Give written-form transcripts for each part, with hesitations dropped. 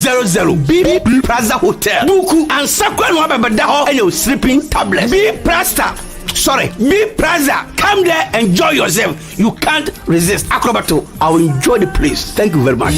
200 B Plaza Hotel. Buku and Sakwan Wabadaho and your sleeping tablet. B Plaza. Come there, enjoy yourself. You can't resist. Acrobato, I will enjoy the place. Thank you very much.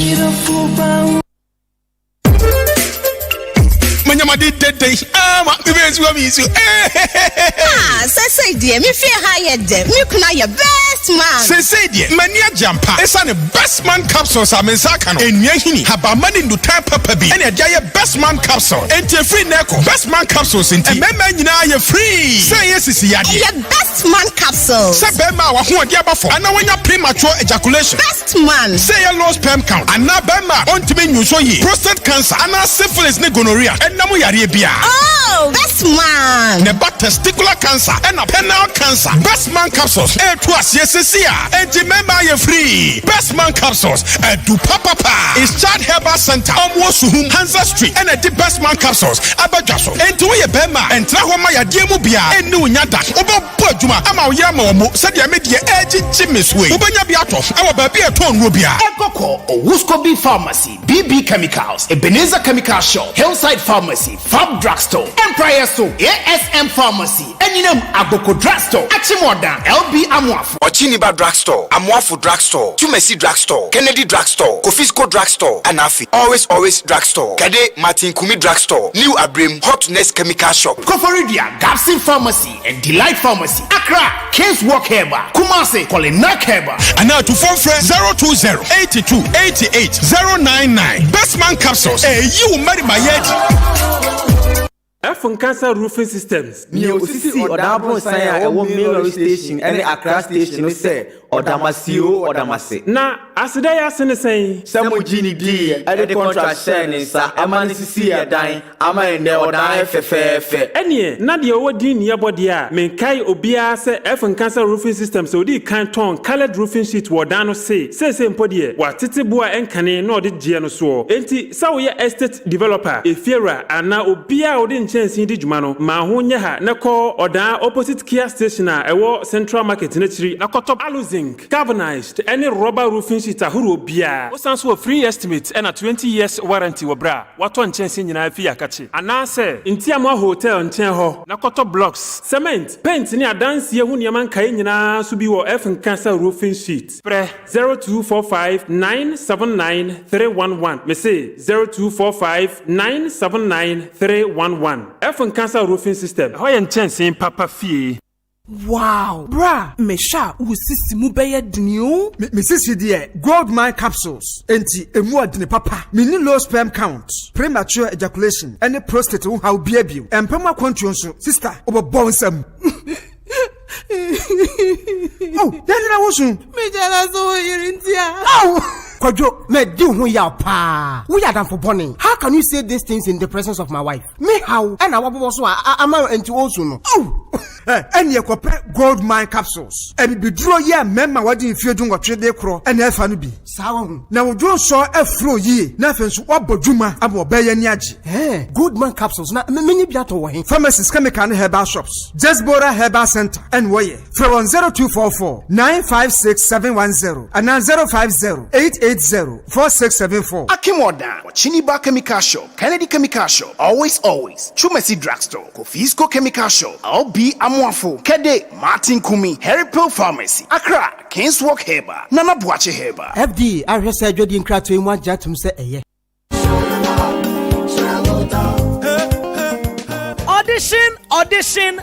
Say dear, me feel higher them. Me kuna your best man. Say dear, mania jampa. Esa ne best man capsules a mensaka no. Enye hini haba mani no time papa bi. Ene dia best man capsule. Enti free neko. Best man capsules enti. Emema nyina ye free. Say yes is yade. Your best man capsules. Say bema wa ho ade abafo. Ana wanya premature ejaculation. Best man. Say your low sperm count. Ana bema ontime nyuso yi. Prostate cancer. Ana syphilis ne gonorrhea. Enamu yare bia. Oh, best man. Ne ba testicular cancer. Ena penile cancer. Best man capsules. To us yes and remember you're free. Best man capsules. Do papa is Chad Herbal Center. Suhum Hansa Street. And the best man capsules. Abajaso. And to your bema and Trahoma ya Diemubia and New Yada. Obo Pojuma. Ama Yamo said ya media edgy Jimmy's way. Ubanya Biato. Our baby at Ton Rubia. Ekoko, Wuskobi Pharmacy, BB Chemicals, Ebenezer Chemical Shop, Hillside Pharmacy, Fab Drugstore, Empire Soap, ASM Pharmacy, Eninum Agoko Drugstore, Achimoda, LB Amwafu, Ochiniba Drugstore, Amwafu Drugstore, Tumesi Drugstore, Kennedy Drugstore, Kofisco Drugstore, Anafi, Always Drugstore, Kade Martin Kumi Drugstore, New Abrim, Hotness Chemical Shop, Koforidia, Gapsin Pharmacy, and Delight Pharmacy, Accra, Case Walk Heba, Kumase, Kolinak Heba, and now to phone friend 020-8288-099. Best man capsules, you marry my head. From Cancer Roofing Systems. Near Osisi or Dabon Saya, a Military Station, and Accra Station, we say, or Damasio or Damasi. Now, as they are saying, some Genie D, at the contract saying, sir, a man is see a dying, am I in there or die fair. Any, not the old dean near Bodia, Menkai Obia say From Cancer Roofing Systems, so the canton colored roofing sheet Wardano say Podie, what Titibua and Cane, nor the Giano so. Enti, Sawyer Estate Developer, Efira, and now Obia Odin Chance in Dijmano, Mahunya, Nako, or da opposite Kia Station, a war Central Market Netri, Nakotop Aluzing, galvanized, any rubber roofing sheet, a Huru Bia, stands for free estimate and a 20 years warranty wabra. What one chance in Yafia Kachi. And I say, in Tiamo Hotel and Tenho, Nakotop blocks, cement, paint near dance Yahuniaman Kainina, Subiwo F and Cancer roofing sheet. Pre 0245 979 311. Me say 0245 979 311. F and Cancer roofing system. How you chance in Papa Fee? Wow, bra, me sha usisi mu beye dniu. Me sisi die gold mine capsules. Enti emu adne papa. Me ni low sperm count, premature ejaculation, any prostate wo how bia bio. Empema kwantuon so, sister, obo nsam. Oh, then I was me jala so yirintia. Oh, Kwajo, me di hu ya pa. We are done for burning. How can you say these things in the presence of my wife? Me how? And I was so am into also no. Oh, and you compare gold mine capsules. And be draw ye member what in fear doing what trade cro and if I be. Sound. Now draw saw a flow ye, nothing so what bojuma abo beya niaji. Eh, good man capsules na many biato wa. Pharmacies chemical herbal shops. Just Bora Herbal Center and Waye. From 0244 956 710 and 050 880-4674. Akimoda, Chiniba Chemical Shop, Kennedy Chemical Shop, Always, Chumesi Drugstore, Kofisco Chemical Shop, LB Amwafu, Kede, Martin Kumi, Harry Pill Pharmacy, Accra, Kings Walk Heba, Nana Buache Heba. FD, I heard said Jody in Krato in one jatum say a year. Audition.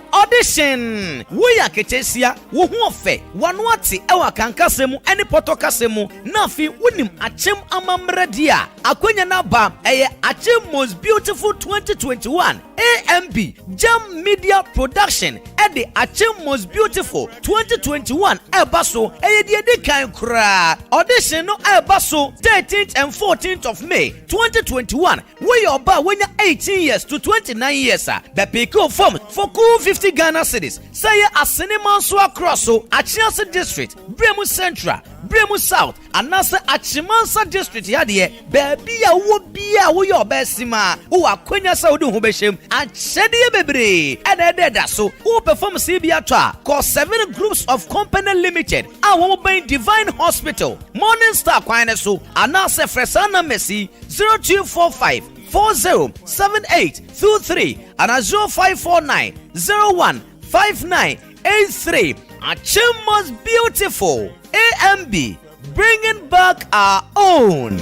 We are Ketesia, Wuhofe, Wanwati, Ewa Kankasemu, any Potokasemu, Nafi, Winim, Achem Amamredia, Akwenya Naba, Achem Most Beautiful 2021, AMB, Jam Media Production, Eddie Achem Most Beautiful 2021, Ebaso, Ediede Kankra, Audition no Ebaso, 13th and 14th of May 2021, we are about when you're 18 years to 29 years, the Pico form for cool 50 Ghana cities. Say a cinema so across so Achiasi District, Bremu Central, Bremu South, anasa Achimansa district yadie, baby a wo bia wo your besima, who akwenya Saudi Hubeshim, and Shedi Bebre, and Ededa so, who perform CBA call 7 groups of company limited, and who by Divine Hospital, Morning Star Kwanesu, anasa Fresana Messi, 0245 407823 and 0549 015983. Achima's beautiful AMB, bringing back our own.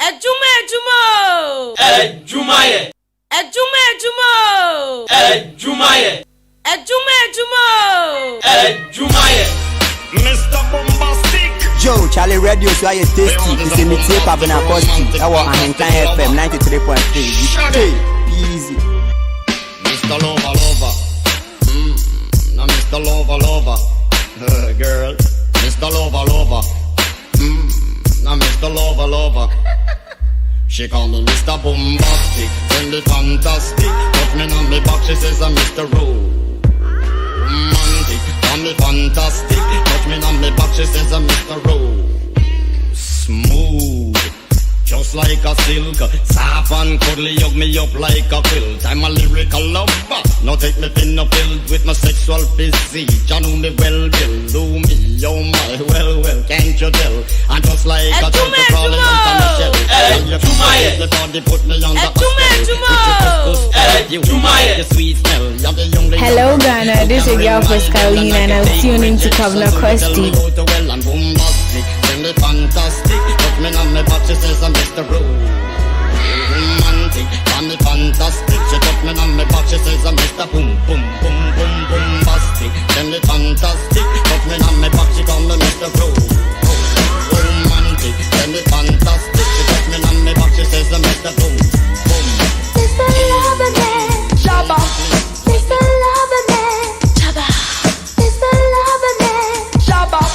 Ejumaye. Mr. Bombastic. Joe, Charlie Radio, so I tasty. It's a meeting up in a costume. I want an entire FM 93.3. Easy. Mr. Lover. Now Mr. Lover. Girl. Mr. Lover. Now Mr. Lover. She call me Mr. Bombastic. Send me fantastic. Put me on me back, she says I'm Mr. Romantic. Call me fantastic. Touch me on me back, she says I'm Mr. Smooth, just like a silk. Soft and cuddly, hug me up like a quilt. I'm a lyrical lover. Now take me thin or filled with my sexual physique. You know me well, Bill. Do me, oh my, well, can't you tell? I'm just like a turtle crawling out of my shell. And you the body put me on the sweet smell. Hello Ghana, this is your first Colleen and I'm tuning to Governor Krusty. Fantastic, put me on my back, she says I'm Mr. Romantic. I'm fantastic, she put me on my back, she says I'm Mr. Bombastic. Then me fantastic, put me on my back, she call me Mr. Romantic. Then me fantastic, she put me on my back, she says I'm Mr. Mr. Loverman, Shabba. Mr. Loverman, Shabba. Mr. Loverman, Shabba.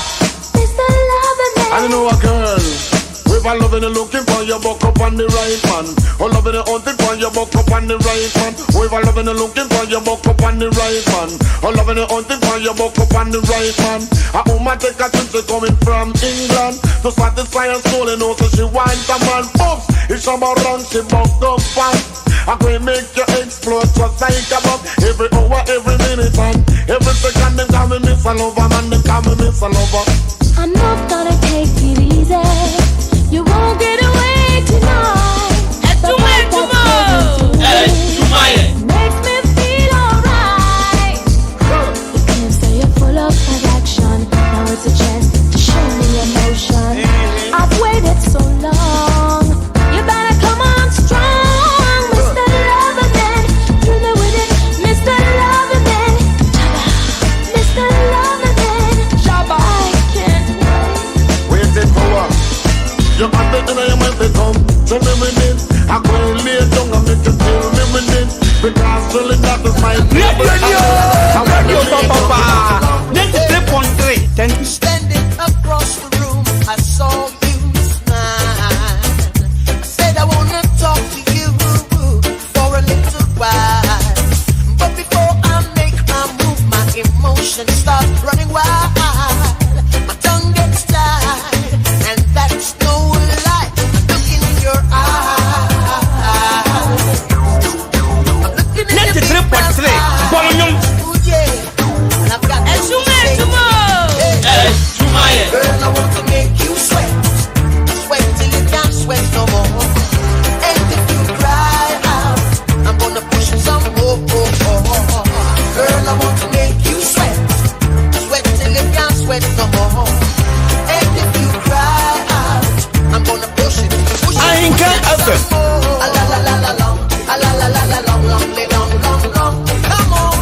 I know a girl. We've all loving and looking for your buck up on the right man. All loving and hunting for your buck up on the right man. We've all loving and looking for your buck up on the right man. All loving and hunting for your buck up on the right man. A woman take a trip, she coming from England to satisfy her soul, and also she wants a man. Oops, it's about run, she bucked up fast. I can make you explode just like a bomb. Every hour, every minute, and every second they call me Miss a Lover, man, they call me Miss a Lover. I'm not gonna take it easy. You won't get away tonight. Makes me feel alright. You can't say you're full of affection. Now it's a chance to show me emotion. I've waited so long. You better come on strong, Mr. Loverman. Do me with it, Mr. Loverman. Mr. Loverman. Shabba. You have it in your mind to come to me with it. I can't lay down and make you feel me with it. Because really that is my favorite. Standing across the room, I saw you smile. I said I wanna talk to you for a little while. But before I make my move, my emotions start running wild. My tongue gets tied, and that's no lie. I'm looking in your eyes. I'm looking in your eyes. Ooh, yeah. And I've got to say, girl, I want to make you sweat. Sweat till you can't sweat no more. And if you cry out, I'm gonna push some more. Girl, I want to make you sweat. Sweat till you can't sweat no more. And if you cry out, I'm gonna push it. I ain't got nothing. A la la la la long, a la la la la long, long, long, long, long. Come on.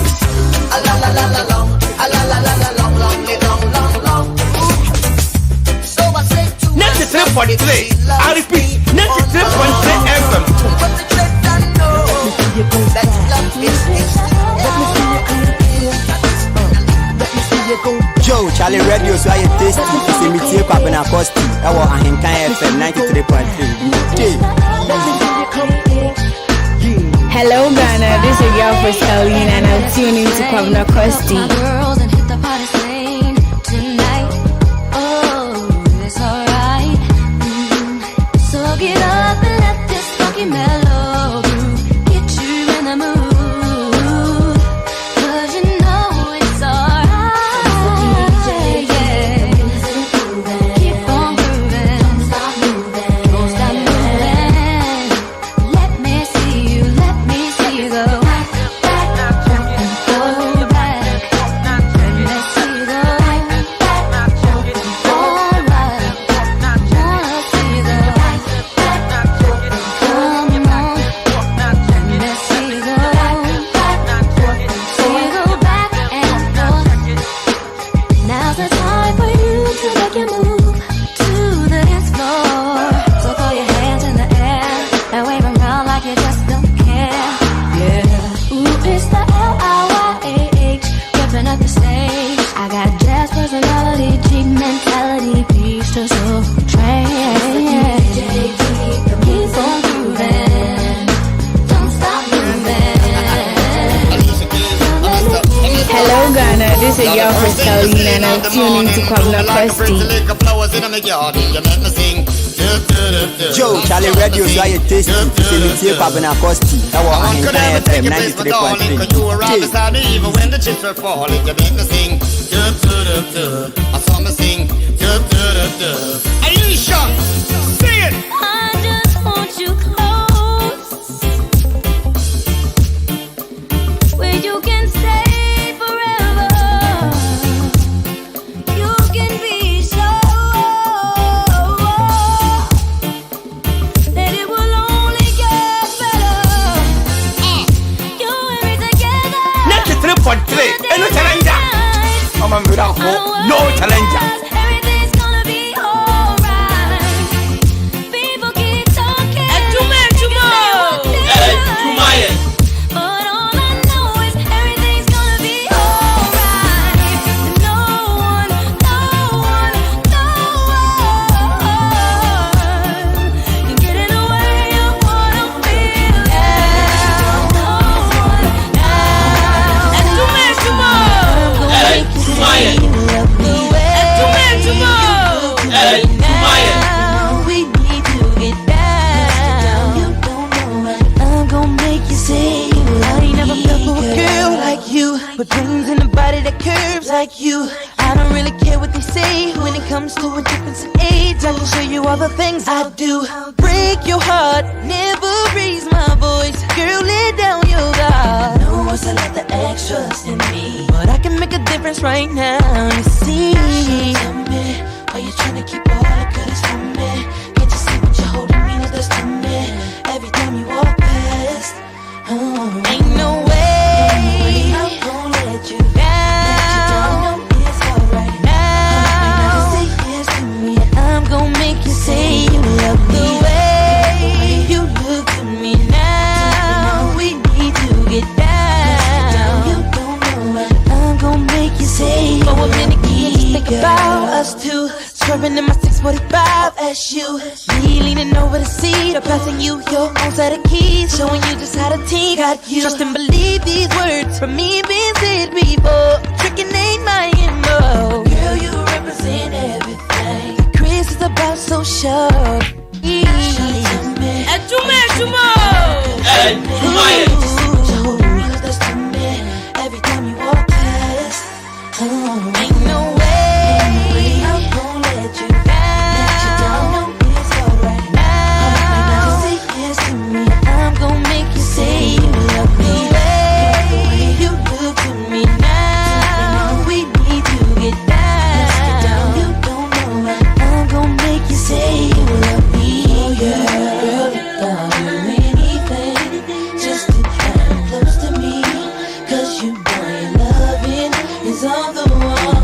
A la la la la long, a la la la la long, long, long, long, long. So I say to myself, 93.3. I repeat, 93.3 FM. But the truth I know that love is Joe, Charlie Radio, so I tasty. It's a meeting up in a costume. I want an entire FM 93.3. Hello Ghana, this is your first Colleen and I'm tuning to Governor Krusty. Girls and hit the party scene tonight. Oh. now tune into Kwabena Kwesti. Joe, Charlie Radio, so I tasty. It's Kwabena Kwesti. That was Ahenkan FM 93.3. Even when the chips were falling, you make me sing. I saw me sing. Aisha, sing it. I just want you close, where you can stay forever. You can be sure that it will only get better. You and me together. 93.3. Ain't no challenger. I'm a miracle. No challenger. Everything's gonna be alright. People keep talking. But all I know is everything's gonna be alright. No one can get in the way of what I feel now. No one now. I'm gonna make you see you love the way. Now we need to get down. You don't know what I'm gonna make you see. I ain't never felt for a girl like you, with dreams in a body that curves like you. I don't really care what they say when it comes to a difference in age. I can show you all the things I do. Break your heart, never raise my voice. Girl, lay down your guard. No, it's a lot the extras in me, but I can make a difference right now. You see, tell me, are you trying to keep all the goodies from me? Can't you see what you're holding me like this to me? Every time you walk past, ain't no way I'm gonna let you down. It's alright now. Say yes to me, I'm gonna make you say you love the way you look to me now. We need to get down. You don't know what I'm gonna make you say. For a minute, think about us two, swerving in my 645 as you, me leaning over the seat, or passing you your own set of keys, showing you just how the team got you. Trust and believe these words from me being said before. Tricking ain't my MO. Girl, you represent everything. Chris is about so sure. Every time you walk past, ain't no way I'm gonna let you down. It's alright now. Say yes to me, I'm gonna make you say you love the way you look to me now. We need to get down. You don't know what I'm gonna make you say you love me, girl. I'll do anything just to come close to me, 'cause you know your loving is on the wall.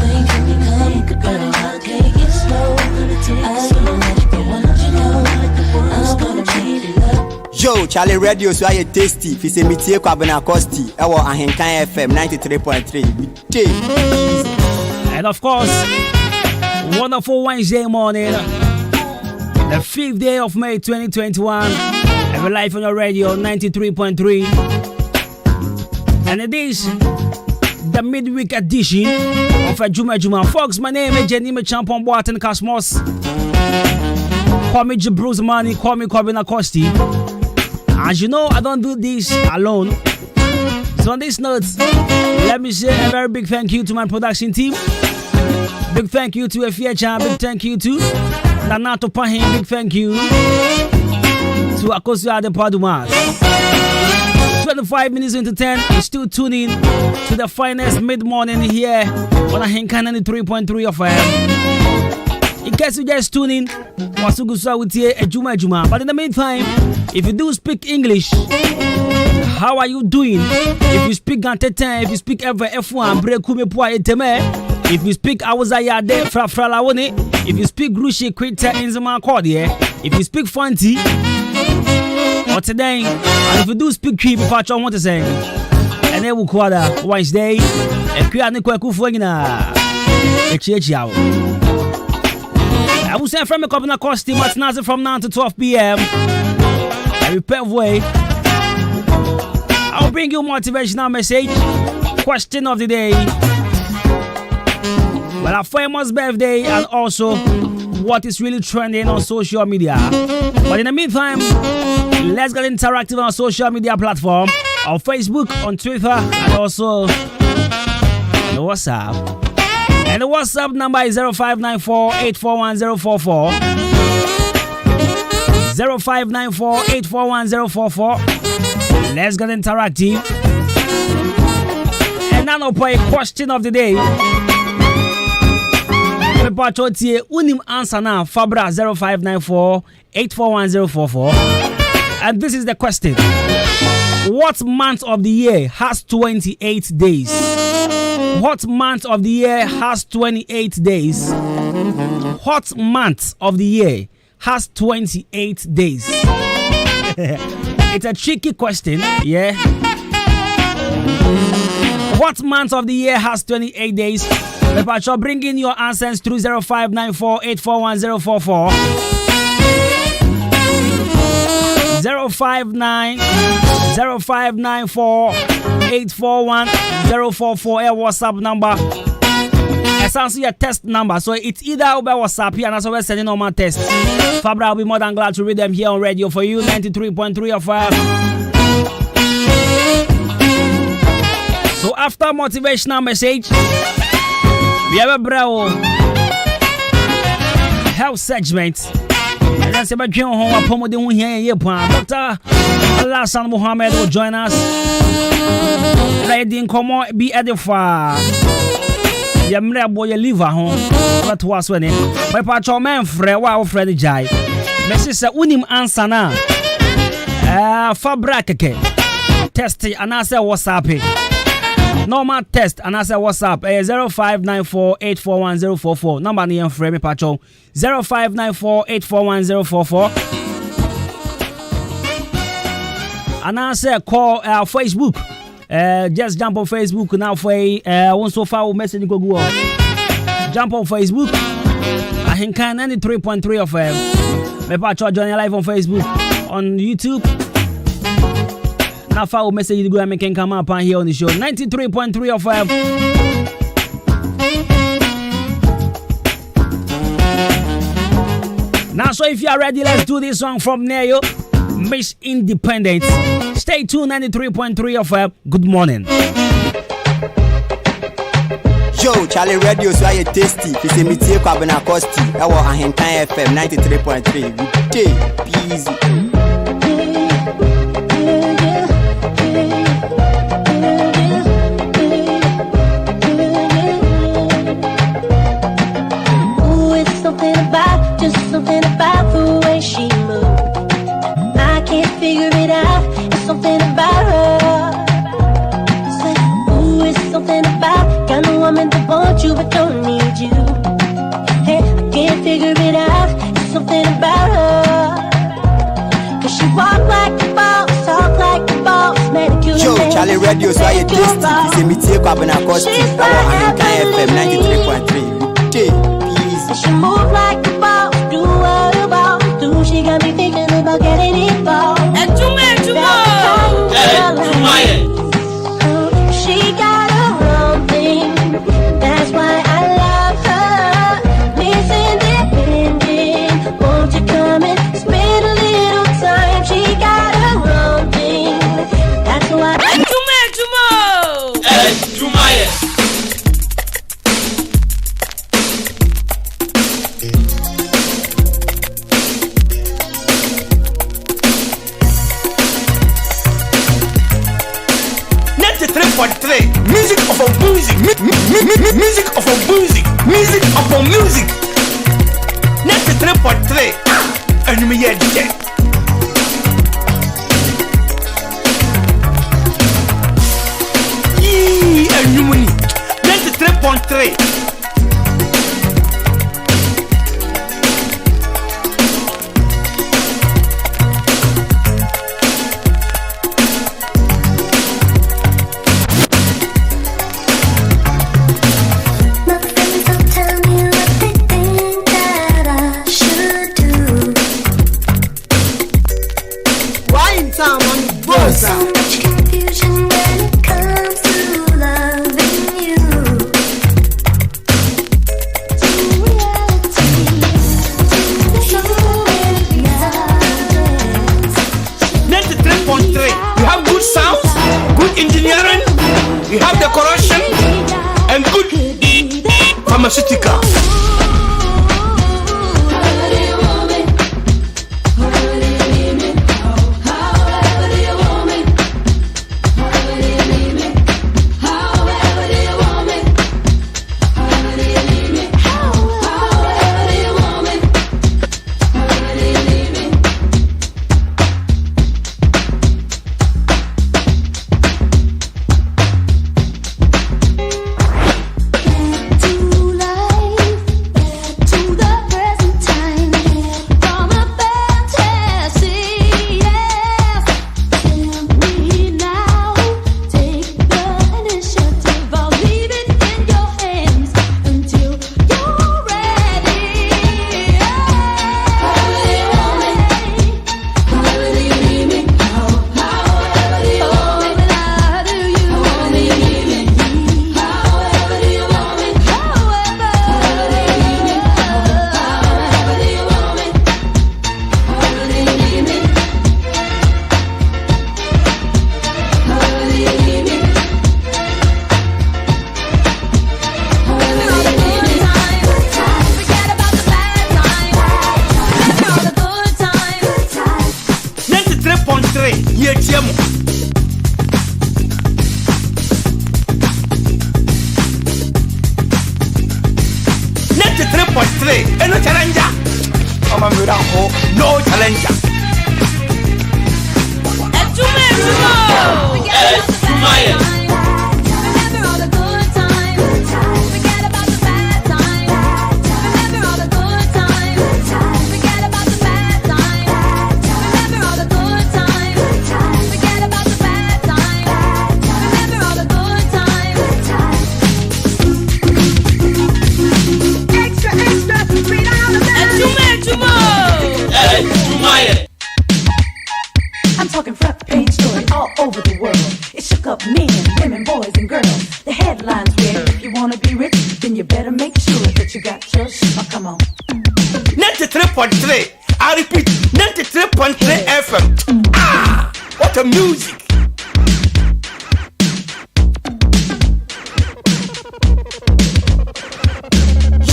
Things can become, girl, I'll take it slow. I don't let you want you know. I'm gonna treat it up. Joe, Charlie Radio, so I tasty. If it's a meeting, Kwabena Kwesti. That was Ahenkan FM 93.3. And of course, wonderful Wednesday morning, the 5th day of May 2021. And we're live on your radio 93.3. And it is the midweek edition of a Juma. Folks, my name is Jenny Champon Boaten Cosmos. Call me Bruce Money, call me Kwabena Kwesti. As you know, I don't do this alone. So on this note, let me say a very big thank you to my production team. Big thank you to Efiecha, big thank you to Nanato Pahin, big thank you to Akosu Adepadumas. 25 minutes into 10, you're still tuning to the finest mid-morning here on Ahenkan 93.3 FM. In case you just tune in, Wasugusa with you a Juma. But in the meantime, if you do speak English, how are you doing? If you speak Ganteta, if you speak ever F1, Brekume Pua Eteme, if you speak Awazayade Fralawone, if you speak Grushi Kwita Inzama Cordia, if you speak Fanti, or today, and if you do speak Creep, if I want to say, and then we'll call that Wednesday, and Krianikwa Kufwina, a Chiao. I will say from a Kwabena Kwesti, what's Nazi from 9 to 12 p.m. Every way. I'll bring you motivational message, question of the day, well, a famous birthday and also what is really trending on social media. But in the meantime, let's get interactive on social media platform, on Facebook, on Twitter, and also the WhatsApp. And the WhatsApp number is 0594-841-044. 0594-841-044. Let's get interactive. And now for a question of the day. Unim answer now. Fabra 0594-841-044. And this is the question. What month of the year has 28 days? What month of the year has 28 days? What month of the year has 28 days? It's a tricky question, yeah. What month of the year has 28 days? Pacho, bring in your answers through 0594-841-044. 0594-841-044. WhatsApp number. It's also your test number. So it's either over WhatsApp here and also sending on my test. Fabra will be more than glad to read them here on radio for you. 93.3 of So after motivational message, we have a brow health segment. And then say, Dr. Alasan Muhammad will join us. Ready in Como be edified. Yamre boy liver home. What was when it? My patron man, Freddy Jai. Mrs. Unim answer now. Fabra test and answer WhatsApp. Normal test and answer WhatsApp 0594-841-044. Number name frame patron 0594-841-044. And answer call Facebook. Just jump on Facebook now for one so far message go go. Jump on Facebook. I think 93.3 of me patron join live on Facebook, on YouTube. Now, for message you go and can come up here on the show. 93.3 of Now, so if you are ready, let's do this song from Neo, Miss Independent. Stay tuned, 93.3 of Good morning. Yo, Charlie Radio, so I tasty. It's a meteor carbon acoustic. I want a Hentai FM 93.3. Good easy. Something about the way she moved. I can't figure it out. It's something about her. It's like, ooh, it's something about kind of woman that wants you but don't need you. Hey, I can't figure it out. It's something about her. Cause she walk like a boss, talk like a boss, manicure. Yo, Charlie Radio, so I tasty. It's a meteor carbon acoustic. I want a Hentai FM 93.3. Good easy. She move like a boss. Do what a boss do. She got me thinking about getting involved. She got her own thing. That's why I love her. Miss Independent, won't you come and spend a little time? She got her own thing. That's why Music of a music, music of a music, music of a music. 93.3. And me yet. Yee, and you money. 93.3. good engineering, we have decoration, and good pharmaceutical. No challenger. I'm talking front page story all over the world. It shook up men, women, boys, and girls. The headlines read, if you wanna be rich, then you better make sure that you got your shit. Oh, come on. 93.3. I repeat, 93.3 FM. Ah, what a music!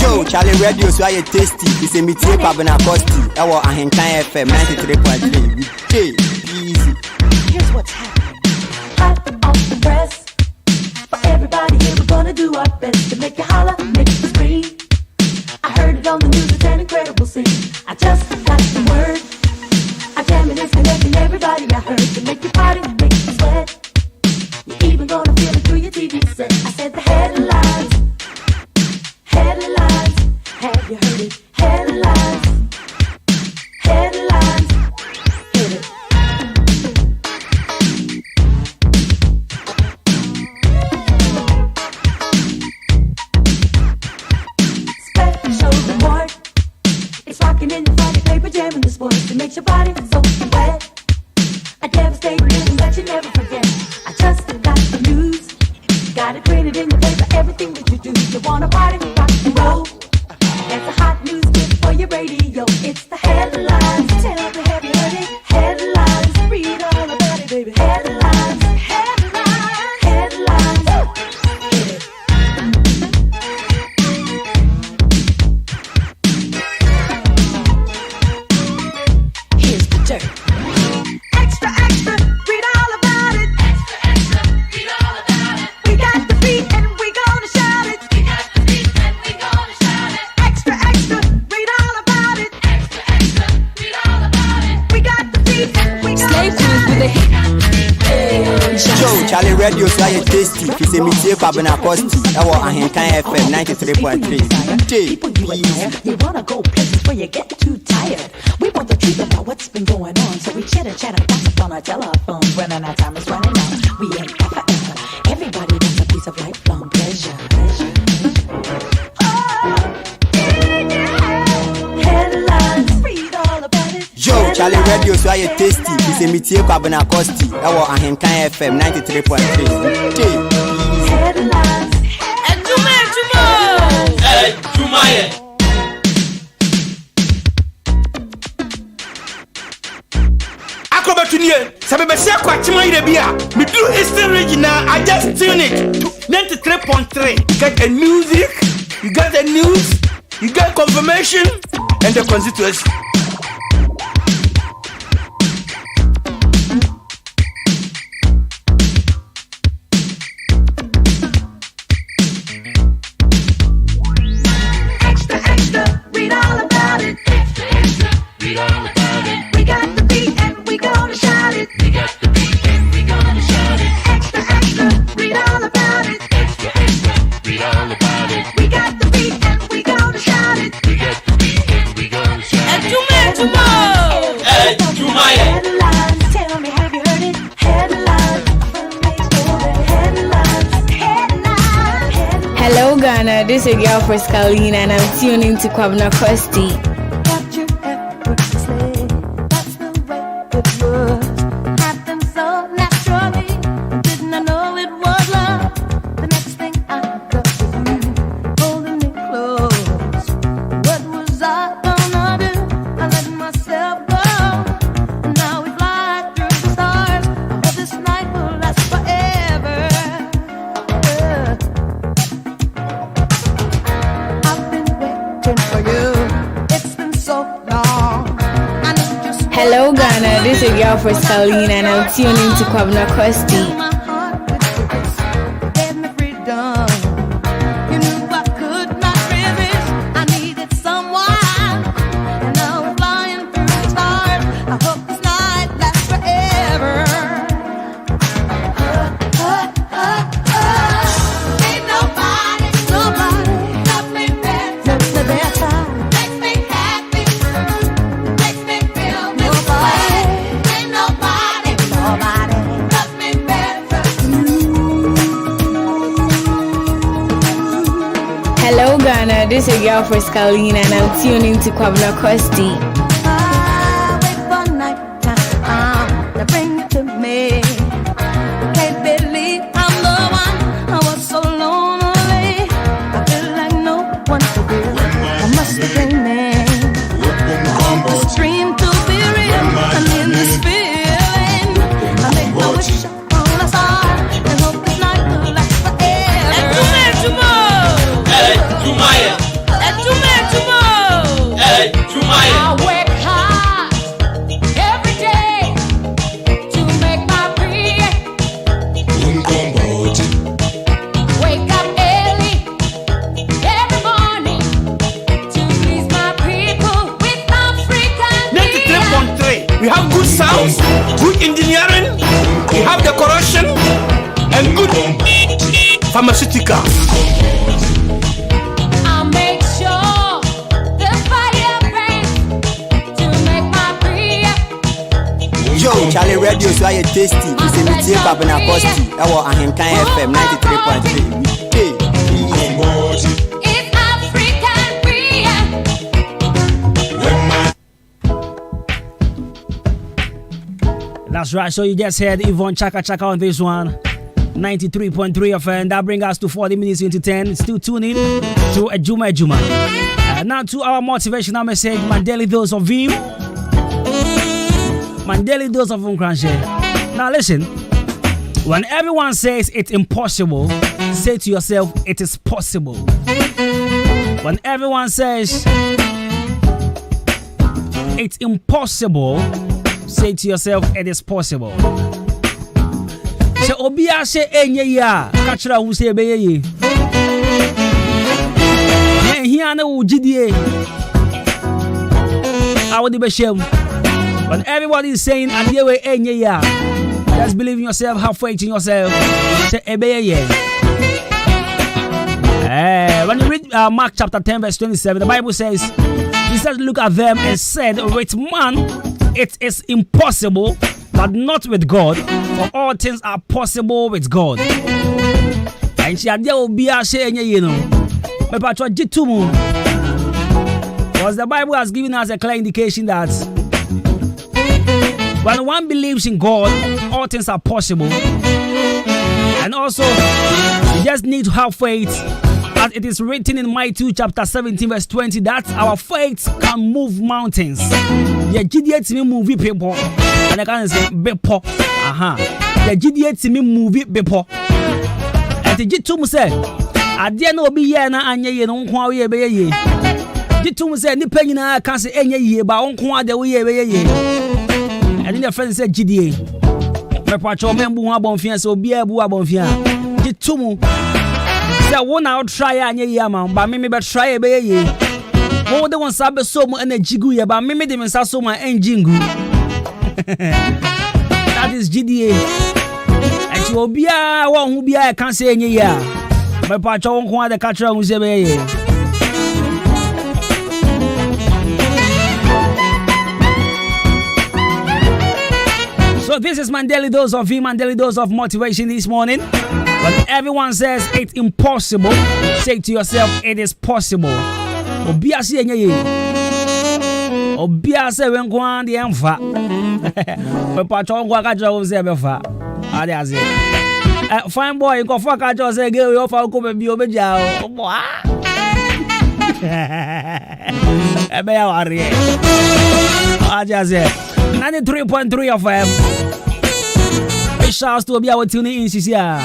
Yo, Charlie Radio, so I tasty. It's a meeting Pabana Costi. Our Ahenkan FM 93.3. Okay, easy. Here's what's happening. Hot off the press. For everybody here, we're gonna do our best to make you holler, make you scream. I heard it on the news, it's an incredible scene. I just got the word. I jam it, it's connecting everybody I heard to make you party, make you sweat. You're even gonna feel it through your TV set. I said the headlines. Headlines, have you heard it? Headlines, headlines, hit it. Special report. It's rocking in your Friday paper, jamming the sports. It makes your body so wet. A devastating news that you never forget. I just got the news. Got it printed in the paper, everything that you do. You wanna party, rock and roll. That's a hot news tip for your radio. It's the headlines. Tell me, have you heard it? Headlines. Read all about it, baby. Headlines. Headlines. Headlines. Hit it. Here's the dirt. Extra, extra. Read all about it. Extra, extra. Read all about it. We got the beat and we gonna shout it. We got the beat and we gonna shout it. Extra, extra. Read all about it. Extra, extra. Read all about it. We got the beat and we gonna shout it. Yo, Charlie Radio, so I tasty. It's a meeting Pabana Costi. Our Ahenkan FM 93.3. Okay, easy. You wanna go places where you get too tired. We want the truth about what's been going on. So we chatter, gossip on our telephone. When our time is running out, we ain't got forever. Everybody wants a piece of lifelong pleasure. Headlines, read all about it. Yo, Charlie Radio, so I tasty. It's a meeting Pabana Costi. Our Ahenkan FM 93.3. Okay, easy. Headlines. tunie. Sabe be sia kwa chima ire bia. Me do Eastern region I just tune it to 93.3. You get the music, you get the news, you get confirmation and the constituency. Read all about it. Extra, extra, read all about it. We got the beat and we gonna shout it. We got the beat and we gonna shout it. Extra, extra, read all about it. Extra, extra, read all about it. We got the beat and we gonna shout it. We got the beat and we gonna shout it. Headlines, tell me, have you heard it? Headlines, Hello Ghana, this is your girl Frescalina and I'm tuning to Kwabena Kosti. What you ever say, that's the way it was. Happened so naturally, didn't I know it was love? The next thing I got was you, holding me close. What was I gonna do? I let myself go, and now we fly through the stars. I hope this night will last forever. I've been waiting for you. It's been so long. I need you so Hello Ghana, this is your girl Frescalina and I'm tuning to Kwabena Kosti. my heart with this. Gave me freedom. You knew I could not resist. I needed someone, and now we're flying through the stars. I hope this night lasts forever. Ain't nobody love me better. Makes me happy, makes me feel this way. Ain't nobody love me better. Hello Ghana, this is your girl Frescalina and I'm tuning to Kwabena Kosti. I wait for night time to bring it to me. Can't believe I'm the one. I was so lonely. I feel like no one to real. I must be dreaming. This dream to be real. I'm in this feeling. I make my wish on a star and hope this night will last forever. I work hard every day to make my prayer. Wake up early every morning to please my people with African 93.3. We have good sounds, good engineering, we have decoration, and good pharmaceuticals. I make sure the fire burns to make my prayer. Yo, Charlie Radio so I tasty. It's a meeting Kwabena Kosti. That was Ahenkan FM 93.3. Hey. It's African prayer. That's right, so you just heard Yvonne Chaka Chaka on this one. 93.3 FM. That brings us to 40 minutes into 10. Still tuning to Ejuma Ejuma. Now to our motivational message, my daily dose of Vim. My daily dose of Uncrunche. Now listen, when everyone says it's impossible, say to yourself, it is possible. When everyone says it's impossible, say to yourself, it is possible. Say obia say enye ya, kachira hu say beye ye. Ne hia na wo gidie. Awodi be shem. When everybody is saying ade we enye ya, just believe in yourself, have faith in yourself. Say ebeye ye. When you read Mark chapter 10 verse 27, the Bible says, he said, look at them and said, with man it is impossible, but not with God, for all things are possible with God. And she had will be a saying, you know, because the Bible has given us a clear indication that when one believes in God, all things are possible. And also, you just need to have faith, as it is written in Matthew chapter 17 verse 20, that our faith can move mountains. Yeah, move people. And I can say bepo. Aha. The GDA to me movie bepo. And the Jitum said, I dare no be here na anya ye no kwa ye be ye. Jitum said, ni penny na can't say any ye, but on kwa de we ye. And then the friend said GDA. Me pacho membu wa bonfia so be a bua bonfia. Jitum say one out try anya ye man, but me be try be ye. Mo de won sabe so mo energy gu ye, but me de me sa so my engine gu. That is GDA. And you be a one who be a can't say any year. My patch on one the catcher who's a bay. So this is Mandela dose of Mandela dose of motivation this morning. When everyone says it's impossible, say to yourself, it is possible. Obia say any year. Obia say when go on the enfa. My patch on one catcher who's a befa. Fine boy, you go for catcher say girl you offer come be obeja. Ebe ya wari. Aja say 93.3 of FM. Big shouts to Obia we tuning in Sisia.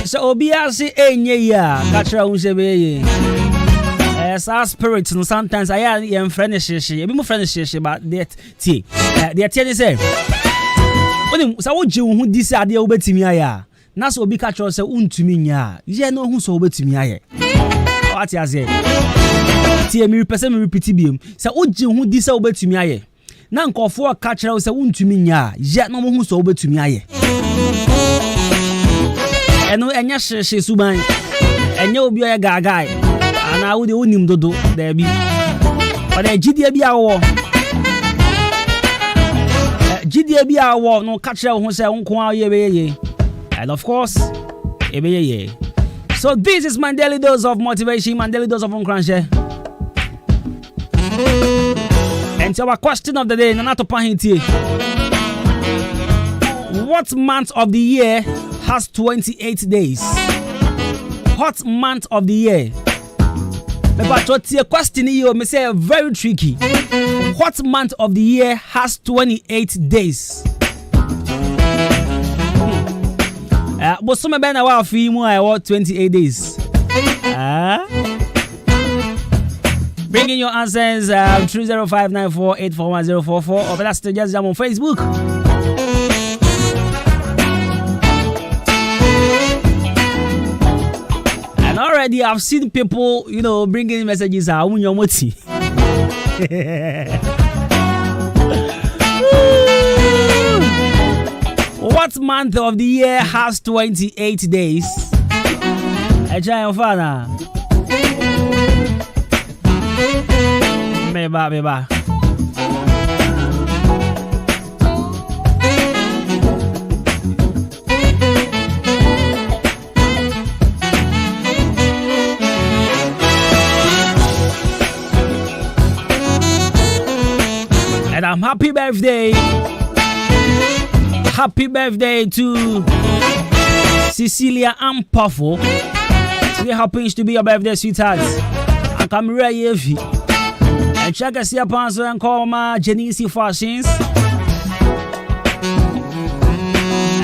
So Obia si enye ya katra unsebe sa spirit no sometimes I am friend shishi ebi mo friend shishi but that tie they tell say oni sa wo je hu di say ade obetimi aya na so obi katra say untumi nya ye no hu so obetimi aye what you say tie me repeat biem say wo je hu di say obetimi aye na nkofo katra say untumi nya ye no mo hu so obetumi aye eno enya shishi suban enya obi oya gagai ana wo de onim dodo da bi o de gidie bi awo no catch ho say nko aye be ye and of course e be ye. So this is Mandela dose of motivation, Mandela dose of uncrunche. And our question of the day na to pahintie. What month of the year has 28 days? What month of the year? But what's your question here? Me say very tricky. What month of the year has 28 days? But some ben awa fi mu I want 28 days. Bring in your answers 30594841044 or that's just jam on Facebook. And already I've seen people, bringing messages out on your moti. What month of the year has 28 days? Beba. And I'm happy birthday. Happy birthday to Cecilia Ampafo. Today happens to be your birthday, sweetheart. And come here, Yevi. And check us here, Panso and Koma Genesi Fashions.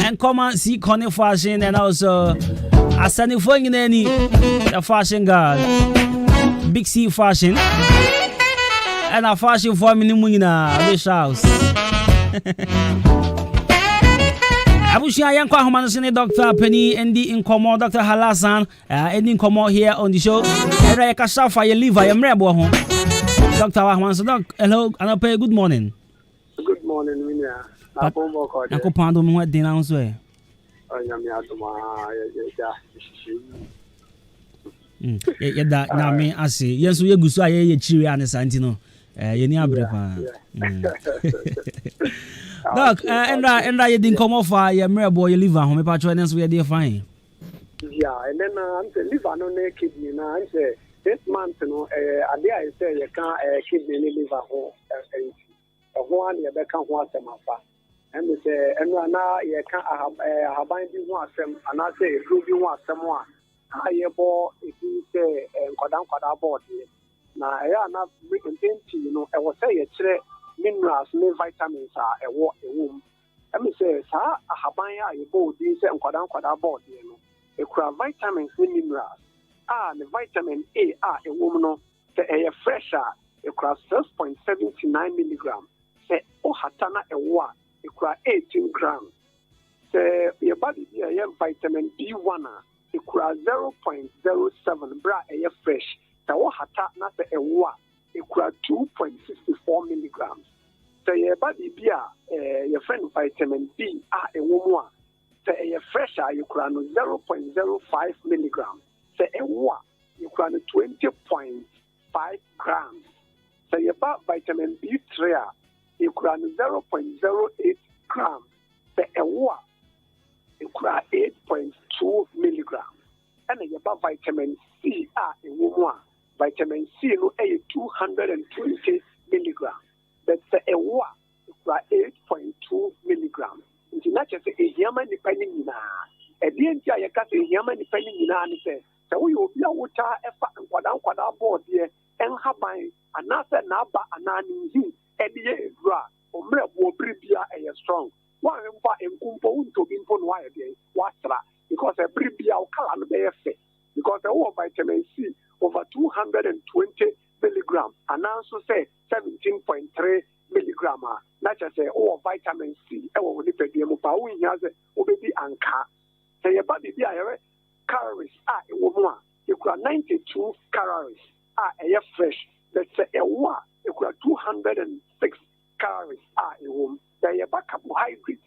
And come and see Connie Fashion and also Asani Fongineni, the fashion girl. Big C Fashion. And a fashion for Minimuna, this house. Abushia Yanko Homansini, Dr. Penny, Andy in Como, Dr. Halasan, ending Como here on the show. Erika Shafa, your liver, your mrebo. Dr. Wahman, Doc, hello, and I pay good morning. Good morning, Minia. Uncle Pando, what denounce way? That now me, I see. Yes, we go so I cheery and Santino. You near Brepa. Doc, and I didn't come off your mirror boy, you live at home, but we are there fine. Yeah, and then I'm saying, live on no kidney. Now I say, this month, I say, you can't kidney live at home. One year, they can't watch them after. and say and na ye can ahaban bi ho asem ana say efro bi ho asem a ayebo ebi say nkwadan board na eya na intenti no e wo say ye kire minerals ne vitamins a ewo me say sa ahaban a yebo di say nkwadan board no ekura vitamins ne minerals the vitamin A ewo no say e fresh ekura 6.79 milligram say o hatana ewo ekura 18 grams say your body be vitamin B1 ekura 0.07 bra fresh say o hata na say ewo ekura 2.64 milligrams say your body be your friend vitamin B ewo mo say fresh ekura no 0.05 milligrams say ewo ekura no 20.5 grams say your vitamin B3 ekura 0.08 grams the ewa ekura 8.2 milligrams and the vitamin C vitamin C no 220 milligrams but the ewa ekura 8.2 milligrams nti na che say ehiama ni pani nyina edi nti ayeka say ehiama ni pani nyina ni say wo yo bia wota efa nkwadan board ye enhaban anase na ba anani hi ediye edura omre bo bribia strong one mfa enkumpo untobi mpo no aye dey wasra because a bribia o kala no be fe because the vitamin C over 220 milligram and also say 17.3 milligram na just say vitamin C e wo ni pedie mo pa wo hia say obebi anka say your body bia calories e wo mo a 92 calories e fresh let's say equal 206 calories there are carbohydrates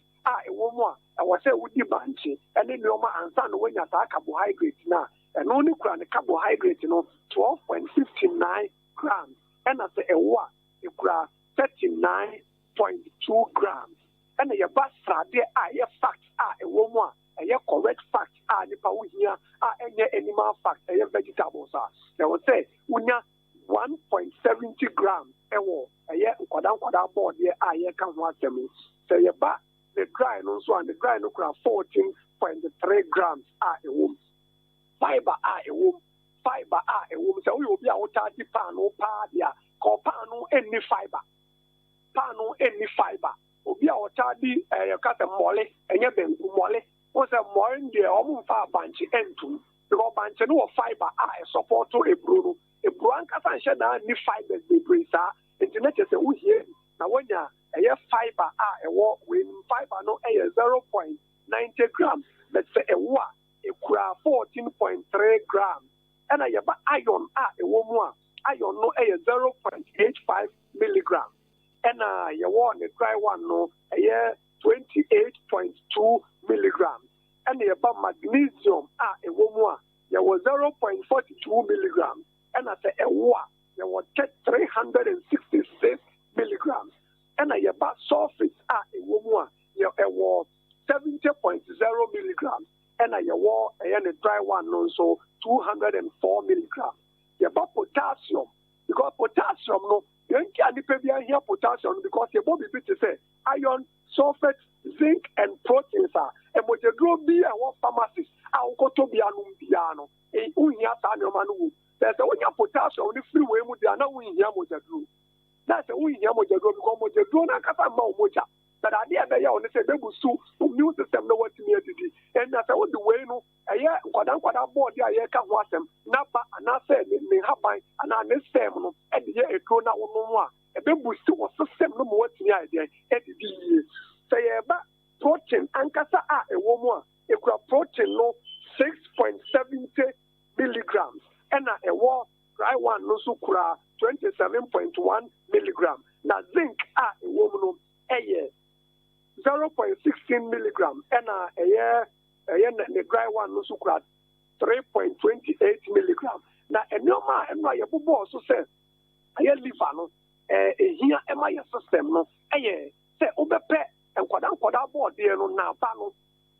more I was say would be banchi and then your answer when you attack carbohydrates now and only carbohydrates 12.59 grams and as equal 39.2 grams and your basa there fact more correct fact nipa wo hia animal fact vegetables there will say unya 1.70 grams ewo nkwadan board ye kan ho asem say ye ba the dry no so and the dry no kura 14.3 grams ewo fiber ewo say we obi a wota di pan no pa dia ko pan no any fiber obi a wota di kata mole enye benku mole o say mole de o mu fa banchi entu because banchi no fiber support to ebro ankasa nhyɛ na ni fibers dey bring sa internet say wo hie na wonya fiber ɛwɔ when fiber no 0.90 grams but say ɛwɔ ekura 14.3 grams ɛna yɛba iron ɛwɔ mu iron no 0.85 milligrams ɛna yɛwɔ ne dry one no 28.2 milligrams ɛna yɛba magnesium ɛwɔ mu yɛwɔ 0.42 milligrams and as a war, there was 366 milligrams. And a yaba sulfates a woman, you was 70.0 milligrams. And a war, a dry one also 204 milligrams. Yaba potassium, because potassium no, you can't here potassium because your body to say iron, sulfate, zinc, and proteins are. And what you do be a pharmacist, I'll go to be an umbiano, a unya manu. There's a way potassium on the freeway, they are not winning Yamojadru. That's a winning Yamojadru because Mojadru and Kasa Moja. But I did a on the same Sue, who knew the same what to me today. And that's what the way no, a year, Quadan board, the year can watch them. Napa, and I said, me happen, and I miss them, and the year a crona one. A baby still was the same no more to me idea. Say about protein, and Kasa a woman, a protein no 6.70 milligrams. And a war dry one no sukura 27.1 milligram. Now zinc a woman 0.16 milligram. And a year the dry one no sukura 3.28 milligram. Now a normal and my abu also said a year liver no here am I system no say obepe and quadam board there no now no.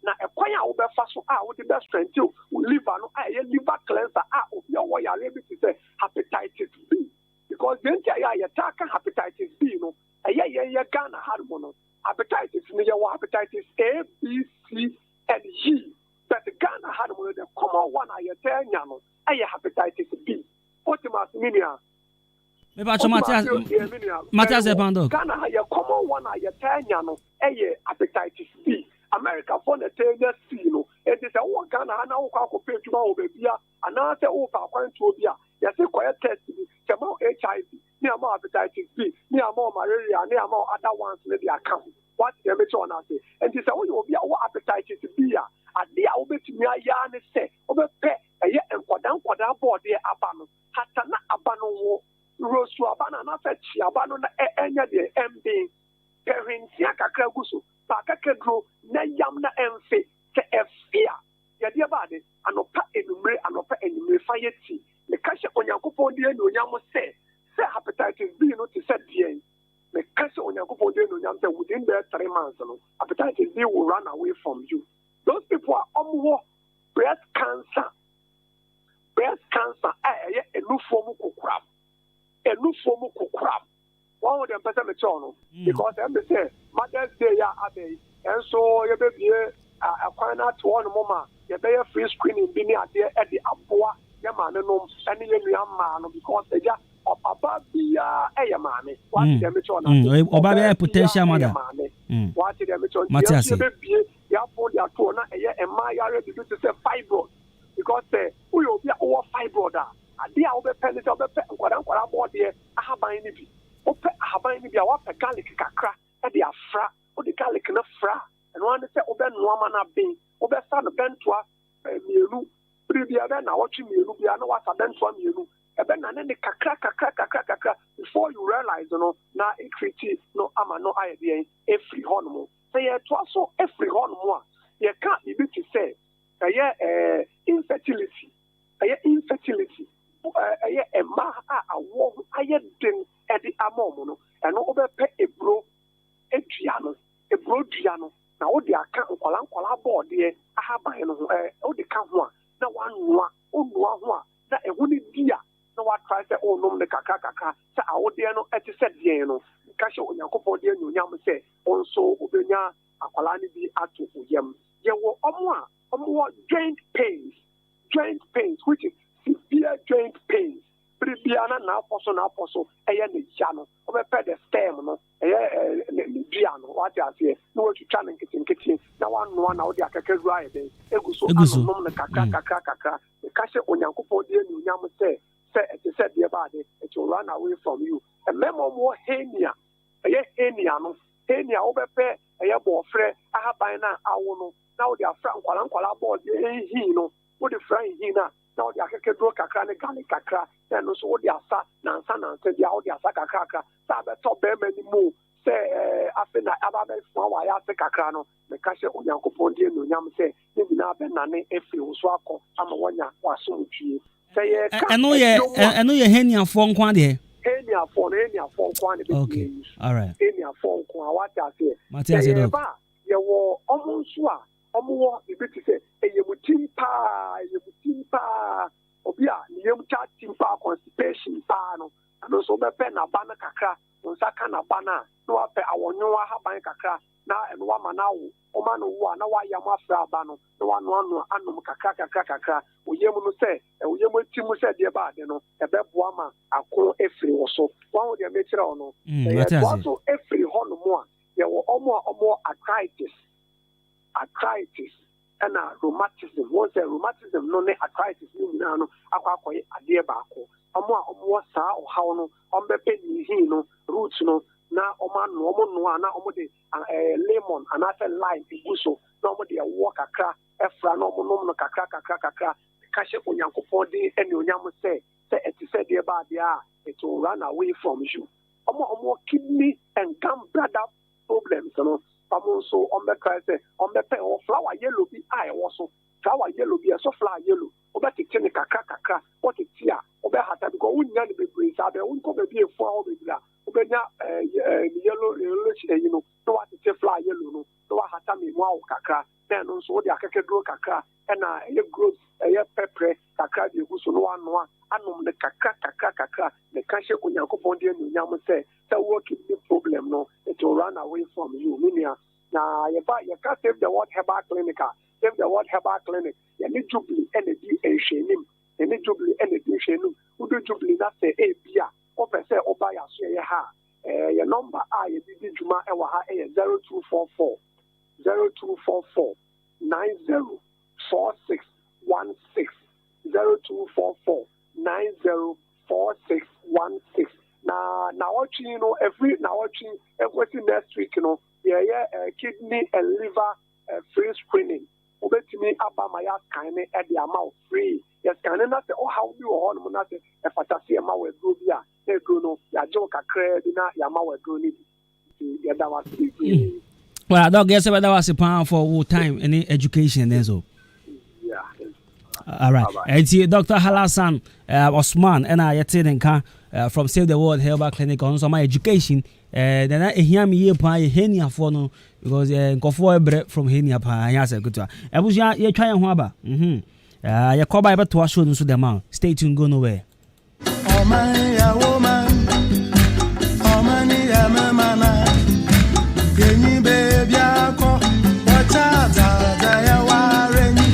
Na ekwanya wo be fa so wo de best strength you liver no liver cleanser obi wo ya able to say hepatitis B because then ya attack hepatitis B no ye Ghana had mono hepatitis ni ye hepatitis A, B, C, and E. But Ghana had one of the common one I tell you, hepatitis B. Ultimas minia. Matthias Epando. Ghana had a common one I tell you, hepatitis B. America for the Taylor Sino. It is a one Ghana and our pay to my baby, and answer over according to Obia. Yes, a quiet test me, some HIV, near more hepatitis B, near more malaria, near more other ones in the account. What the on us? And this is all you be our hepatitis B. At the Albert Mia Yan say, over pay a year and quadan board there abano. Hatana abano rose to abana, not a chiabano, any day, MB. Perin Siaka Kragusu. Pakakedro na yamna emfe ke efia ya dia bade anopa enumre fayeti me kashe onyankopon die no nyam se hepatitis B no to set die me kashe onyankopon die no nyam se within the 3 months no hepatitis B will run away from you. Those people are breast cancer enufomu kokram one of them person me chono because them say Mother's Day ya abe and so you be a corner to one mama you be free screening bi ni ade e de aboa ya ma ne no ene ye nua ma no because eja opapa bia e ya ma me what them me chono oba be potential mother what them me chono you be ya for their to na e ya ma ya ready to say fibroid because who you be over fibroid ade a obe penite obe pe nkwara board there ahaban ni bi ope ahaban ni bia wa pe garlic kakra e de afra o de garlic na fra and one say obe noama na bin obe sa no bentoa mienu bibia be na watchi mienu bia na wa sa bentoa mienu e be na ne kakra before you realize no na equity no ama no idea every hormone say ye to so every hormone ye can't be to say infertility ma awo aye den e di amomo no eno obepe ebro duano na wo di aka nkwala board e ahaban no wo di ka ho a na wanua onua ho a na ehu ni dia na wa try say onom ne kakra say awode no eti said die no ka hye onyankopon die nyonyam say onso obenya akwala ni bi ato oyem ye wo omo joint pains which is severe joint pains Bibiana na apostle eye ne ja no obepe the stem no eye ne bia no what you say no what you try nkitin na one na wo de akakadu aye den eguso anom ne kakra e ka hye onyankopon de nyonyam say it said the about it will run away from you a memo more henia no obepe eye bo frɛ ahaban na awo no na wo de afra nkwala board hi no wo de fra hi na now the akekedro kakra ne gale kakra then so wo de asa na dia wo de asa kakra sa be to be mani mu say afena aba be fo wa ya se kakra no me ka hye onyankopon die no nyam say ne bina be na ne efi wo so akọ ama wonya waso ntwie say eno ye henia fo nkwa de henia fo nkwa ne be okay all right henia fo nkwa what I say Matthias do ye wo omo nso a omo ibi ti say eyemutimpa obi a yemcha timpa constipation pa no ano so be pe na ba na kakra onsa ka na ba na no ape awonwa haban kakra na eno wa manawo o ma no wa na wa ya mafra ba no no wa no anom kakra oyemu no se oyemu timu se de ba de no e be boa ma akon efiri wo so wa wo de me kire ono e so efiri ho no mo a ye wo omo arthritis and rheumatism. Once a rheumatism, no arthritis, no aquacoy, a dear barco. Omo sa or how no, penny, roots no, na oman, no, de lemon, and after lime, buso, normally a walk a crack, efra, no, kakra, cash on Yanko Podi, and your yam say, it is said about it will run away from you. Omo kidney and gum bladder problems, you know. So on the crisis, on the pen or flower yellow be I also flower yellow be so flower yellow. Over the technical kakaka, what it's here, over Hata because we need to be breeze out there, we could be a 4 over there. Over yellow, you know, no what it's flower yellow, no Hata me wow kakra, then also the akakadro kakra, and a growth, a pepper, kakra, the Guso no one, and the kakra, the cashier on your compound, and Yamu say, that working the problem, no, it will run away from you. Minia, na you can Save the World Herbal Clinic. Save the World Herbal Clinic. You need Jubilee energy and Shenim. You need Jubilee energy Shenim. Who do Jubilee that say a beer? Open say Obaya Share ha. Your number I did Juma Ewaha 0244 0244 904616 0244 904616. Now watching, every next week, kidney and liver free screening. Obetimi aba my scanning at the amount free. Yes, scanning that how do you all monate if I see a mawe grubia, they go no, ya joka credit, ya mawe gruni. Well, I don't guess that was a pound for all time any education and so. Yeah. All right. It's Dr. Halassan Osman and I attending from Save the World Herbal Clinic on some education. Then I hear me here by Henia for no because go bread from Henia pa. Yes, good to. I was ya trying waba. You call by but to show them to the man. Stay tuned, go nowhere. Oh man, ya woman. Oh man, ya mama. Yenyi baby ako. Wacha da ya wareni.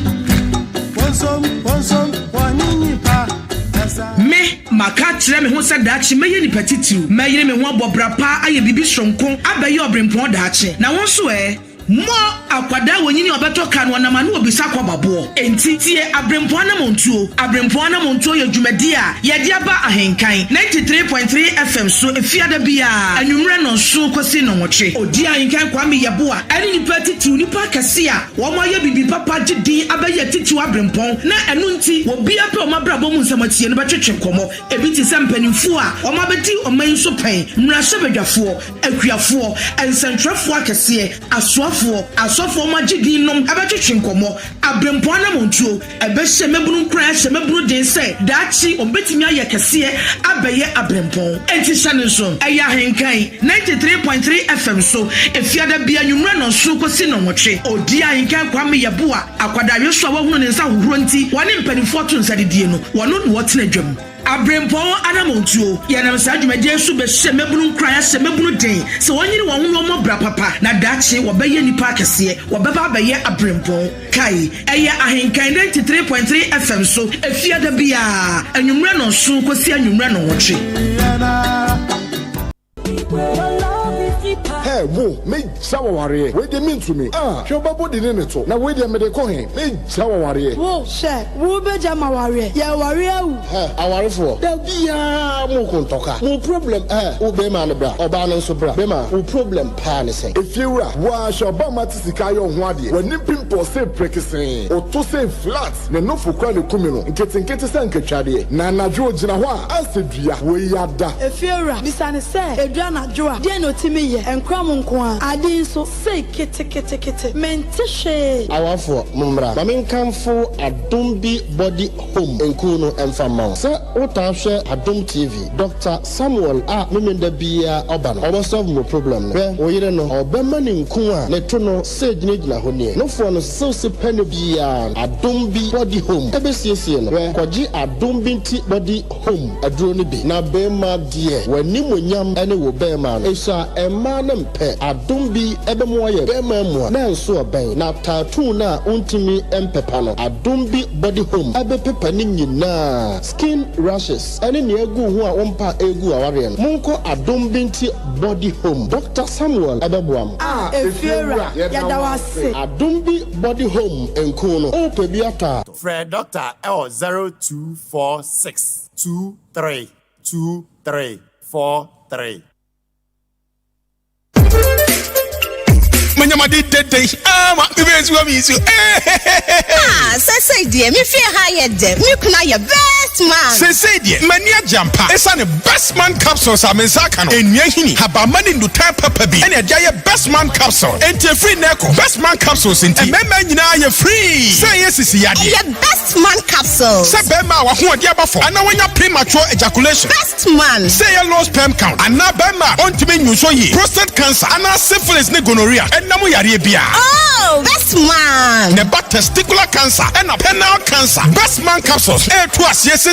Wonsom wanini pa. Me maka kyerɛ me ho sɛ daakye mɛyɛ nipa titiw mɛyere me ho abɔbra pa ayɛ bibi sonko abɛyɛ ɔbrempɔn daakye na wɔn nso mo akwada wonyini obeto kan wonama na obisa kwababo enti tie abrempon na montuo ye dwumadi a ye de aba ahenkan 93.3 FM so efiada bia anwumre no so kwasi no nwotwe odi ahenkan kwa me yeboa ani nipa titiw nipa kase a wo mo ye bibi papa gidi abaye titiw abrempon na enu nti obi ape o mabrabo mu nsamatie no betwetwe komo ebi ti sampanimfu a o mabeti o man so pen mrahye bedwafo akuafo ensantrafo akase asofo magidi nom abetwetwe nkomo abrempon na montuo ebehye mebunu kra hye mebunu den se daachi obetimi aye kase abaye abrempon enti sane so eya henkan 93.3 FM so efiada bia nwumra no so kosi no nwotwe odi ahenkan kwa me yeboa akwada yeso wa hunu ne nsa hohoro nti wane mpanifo to nsadedie no wono no wotena dwam abrempon anamontuo yanam sa dwumadie so be hye mebunu kra hye mebunu den se wonyiri won ho mo bra papa na daachi wobaye nipa akese wobaba abaye abrempon kai eye ahenkan 93.3 FM so efiada bia anwumra no so kosi anwumra no wotwe Hey, wo, me jawa warrior. Wait a minute to me. Shoba body neto. Now wait a minute ko hen. Me jawa warrior. Wo, she, wo be jama warrior. Ya warrior wo. A warrior for. Da bia mo kontoka. Mo problem wo be ma no bra. Oba no so bra. Be ma wo problem pa ne sen. If you wa shoba matisika yo ho ade. Wani pimple say prekisen. O to say flat. Ne no fukwa ne kumi no. Nkete say nketwade. Na najo gina ho a asedua wo yada. If you bisane say edua najo a. Die no timi ye. Munkoa adi so say kete mentishe awafo mumra mamen kanfo Adumbi body home enkuno emfama se utahwe Adum TV Dr. Samuel memenda bia oba no solve mo problem no oyire no obema ne nkuwa ne to no say gina honi no fo no se pene bia Adumbi body home ebesiesie no kwaji Adumbi nti body home aduro ne bi na bema die wani monyam ene wo bema no esha emma ne mpe Adumbi ebemo ye bema mu na nso oben na tattoo na untimi empepa no Adumbi body home ebepepa ni nyina skin rashes ene ne egu ho a ompa egu aware no monko Adumbi nti body home Dr. Samuel ebeboam efiera yada wase Adumbi body home enko no ope biata Fred Doctor 0246 232343 Manyama did say dear, me fear higher them. You can your best man. Say dear, mania jampa. It's an best man capsules. I'm in Sakano. And Yahini, Habamani do type papabi. And a giant best man capsule. And a free neko. Best man capsules in Memania free. Say yes, is Yadi. Your best man capsules. Say Bema, who are Diabafo. And now when you're premature ejaculation. Best man. Say a low sperm count. And now Bema, on to me, you show ye prostate cancer. And now syphilis, gonorrhea. Enamu yari bia. Oh, best man. Neba testicular cancer and penile cancer. Best man capsules. To us yes.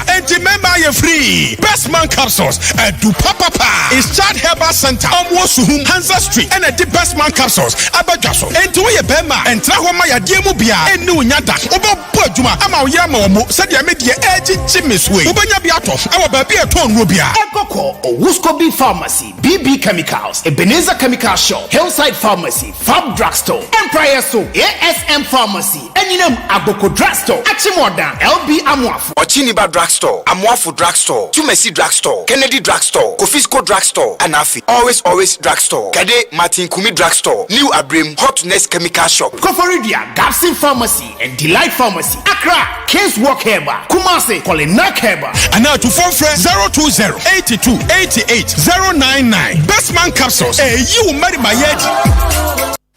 And remember you're free. Best man capsules. Do papa is Chad Herbal Center. Suhum Hansa Street. And the best man capsules. Abajaso. And to your bema. And Trahoma ya diemubia. And new nyada. Obo Pojuma. Ama Yama Mo. Said ya media edge Jimmy's way. Ubanya Biato. Our baby at Ton Rubia. Ekoko. Owuskobi Pharmacy. BB Chemicals. Ebenezer Chemical Shop. Hillside Pharmacy. Fab Drugstore. Empire So. ASM Pharmacy. And you know Aboko Drugstore. Achimordan. LB Amwafu. Ochiniba Drugstore. Amwafu Drugstore. Tumesi Drugstore. Kennedy Drugstore. Kofisco Drugstore. Anafi. Always Drugstore. Kade Martin Kumi Drugstore. New Abrim. Hotness Chemical Shop. Koforidia. Gapsin Pharmacy. And Delight Pharmacy. Accra. Kings Walk Herba. Kumase. Kolinak Herba. And now to phone friend 020-8288-099. Best man capsules. You marry my head.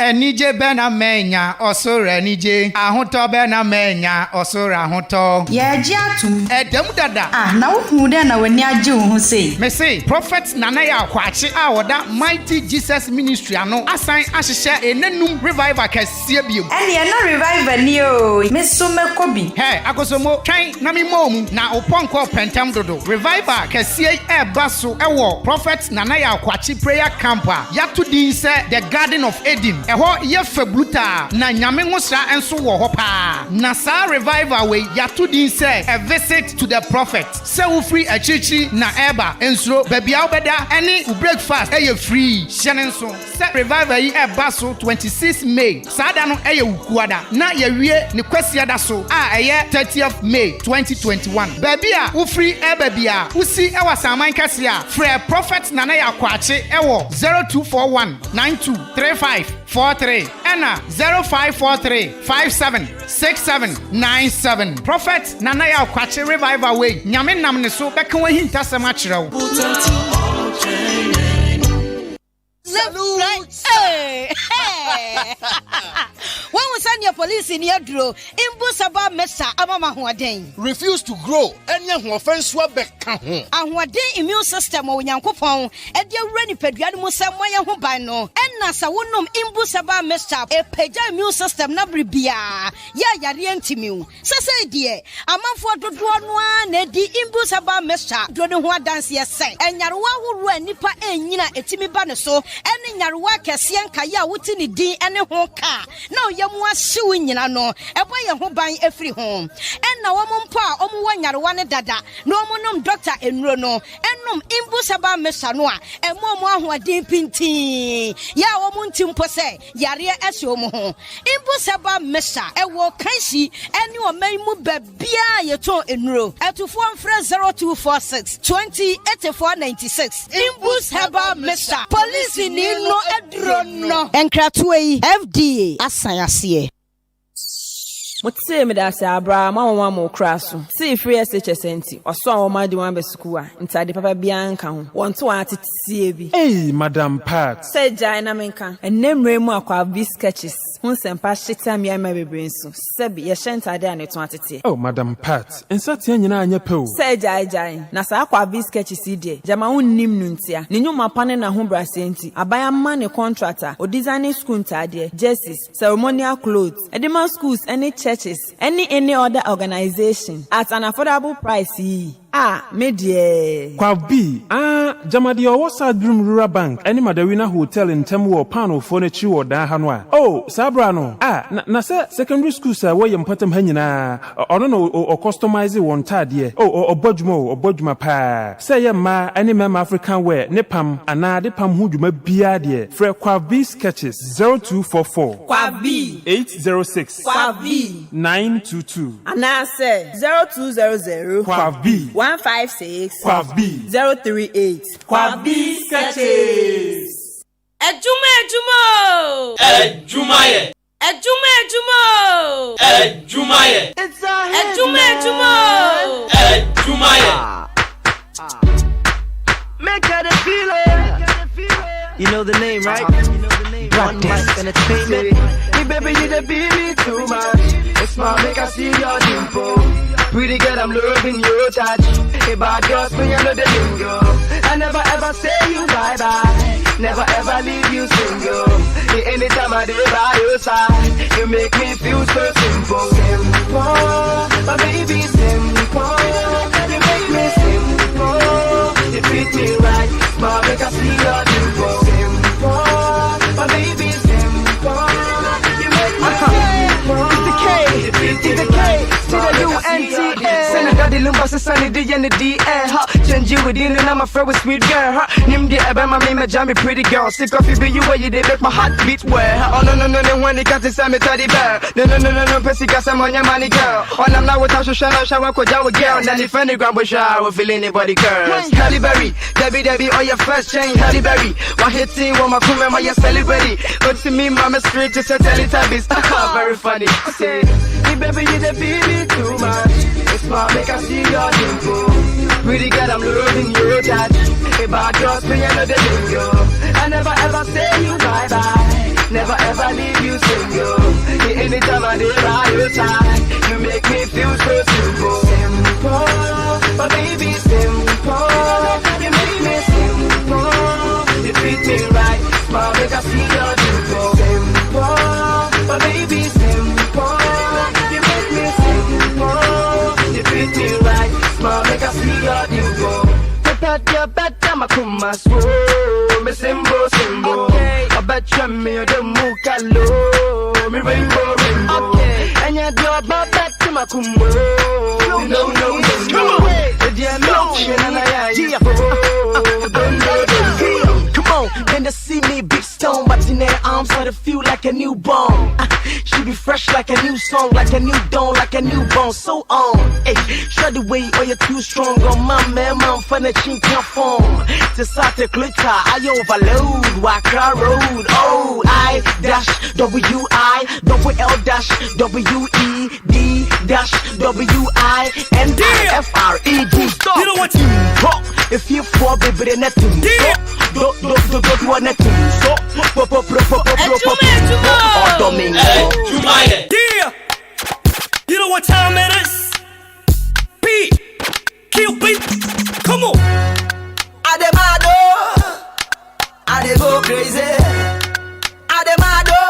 Enije bena menya osoro enije ahoto bena menya osoro ahoto ye agi atum edem dada na wo hu de na wani agi wo hu sei me say prophet nana ya kwachi a woda Mighty Jesus Ministry ano asan ahihye enenum revival kasie biem ene na revival ni o me so mekobi he akosomo twan na me mom na oponko pentam dodo revival kasie e baso ewo prophet nana ya kwachi prayer camp yato din se the Garden of Eden eho ye fabluta na nyame ngosra enso wo ho pa na sa revival we yato din say a visit to the prophet say wo free achichi na eba ensuro babia obeda any breakfast eye free hyene nso say revival yi eba so 26 May sada no eye wukuada na ye wie ne kwasia da so a eye 30th May 2021 babia wo free babia usi ewa saman kasia free prophet nana yakwache ewo 0241 9235 43 Anna 0543576797 Prophet Nana ya kwache revival way nyame nam ne so beka wa hinta sema kyerɛw When we send your police in your draw, Imbusaba Mesa Amama Huaden. Refuse to grow, and your offense will be count. And what day immune system or Yankopon, and your ready pediamus Samaya Hubano, and Nasa Wunum Imbusaba Mesa, a peja immune system Nabribia. Ya Rientimu. Sasa dear, a man for the one, Nedi Imbusaba Mesa, Dronua dance yes, and Yarua who run Nipa and Yina Etimi Banaso, and in Yarua Cassian Kaya Wutini D and a honka. No, Yamwa suing no, a boy who buy a free home. And now pa, one dada, no monum doctor and Rono, and num Imbusaba Mesanoa, and Momo who are deep pinti. Ya womuntim pose, Yaria Esomo. Imbusaba Mesa, a walk Kansi, and you may move Bia Yato in row, at to form friend 0246 208496. Imbusaba Mesa, police in no Edrono, and Kratway FDA. Asayasiye. Mutse me da sa abra ma mo kraso. See free SHS enti. Oso a ma di wan be school a. Ntade papa bia nka ho. Won to atetie bi. Hey, Madam Pat. Say jai na menka. Enemre mu akwa bi sketches. Hun sempa shita mi ama bebre nso. Sebi ye shentade a ne to atete. Oh, Madam Pat. Ensati anyina anya pe o. Say jai. Na sa akwa bi sketches ide. Jama unnim nu ntia. Ne nyuma pane na ho brase enti. Abaya ma ne contractor. O designing school ntade. Jerseys, ceremonial clothes. Edema schools any churches, any other organization at an affordable price. Media. Kwabi, Jamadi Owosa Dream Rural Bank, any Madawina Hotel in Temu Pano Furniture or Dahanwa. Oh, Sabrano. Na secondary school, sir, where you put them hanging, or no, or customize it one tad, yeah. Or Bodmo, or Bodma Pa. Say, ma, any mem African wear, Nepam, and Pam who you may be idea. Fred Kwabi sketches 0244 Kwabi 806 Kwabi 922. And I say 0200 Kwabi 156 Kwabi 038 Kwabi sketches. Ejumo. Make her the feeling. You know the name, right? One Mic Entertainment. Hey baby, you the beat me too much. It's smart, make I see your dimple. Pretty girl, I'm loving your touch. Hey, bad girls, me, I know the lingo. I never ever say you bye-bye. Never ever leave you single. Hey, anytime I dey by your side, you make me feel so simple. Simple, my baby, simple. You make me simple. You treat me right, but make I see your dimple. Simple, my baby, simple. You make me simple. It's the K, to the U-N-T-A. Senator the Lumba, Sunny D and the D-A. Change you within and I'm afraid with sweet girl. Nim the Abama, me, jammy pretty girl. Sick of you, you where you did make my heart beat well. Oh no, when the cat is a teddy bear. No, Pessy got some on your money girl. On I'm not without shower, with girl. And then if any grab a shower, feel anybody girl. Halle Berry, Debbie, on your first chain, Halle Berry. One hit team, one my crew member, you're celebrity. But to me, mama straight to say Teletubbies. Very funny. Say, hey baby, you the baby too much. It's smart, make I see your dimple. Pretty girl, I'm loving your touch. Hey bad girls, me, I know the lingo. I never ever say you bye-bye. Never ever leave you single. Hey, anytime I dey by your side, you make me feel so simple. Simple, but baby, simple. You make me simple. You treat me right, smart, make I see your dimple. Simple, but baby, simple. You make me simple. You treat me right, smart, make I see your dimple. Your better, my kuma swoon. Me simbo. I bet you me the mukalo. Me rainbow. And you do about that to my kuma. No. Come on, then to see me big stone, but in their arms I feel like a newborn. She be fresh like a new song, like a new dawn, like a newborn. So on, hey, shut the way or you're too strong. On my man, for the chink your form. To start the glitter, I overload. Waka road, O I dash W-I double L dash W-E-D dash W-I-N-I-F-R-E-D. You know what? If you fall, baby, then nothing. Do nothing. So, yeah. You know what time it is? P. Kill beat. Come on. Ademado, I dey go crazy. Ademado,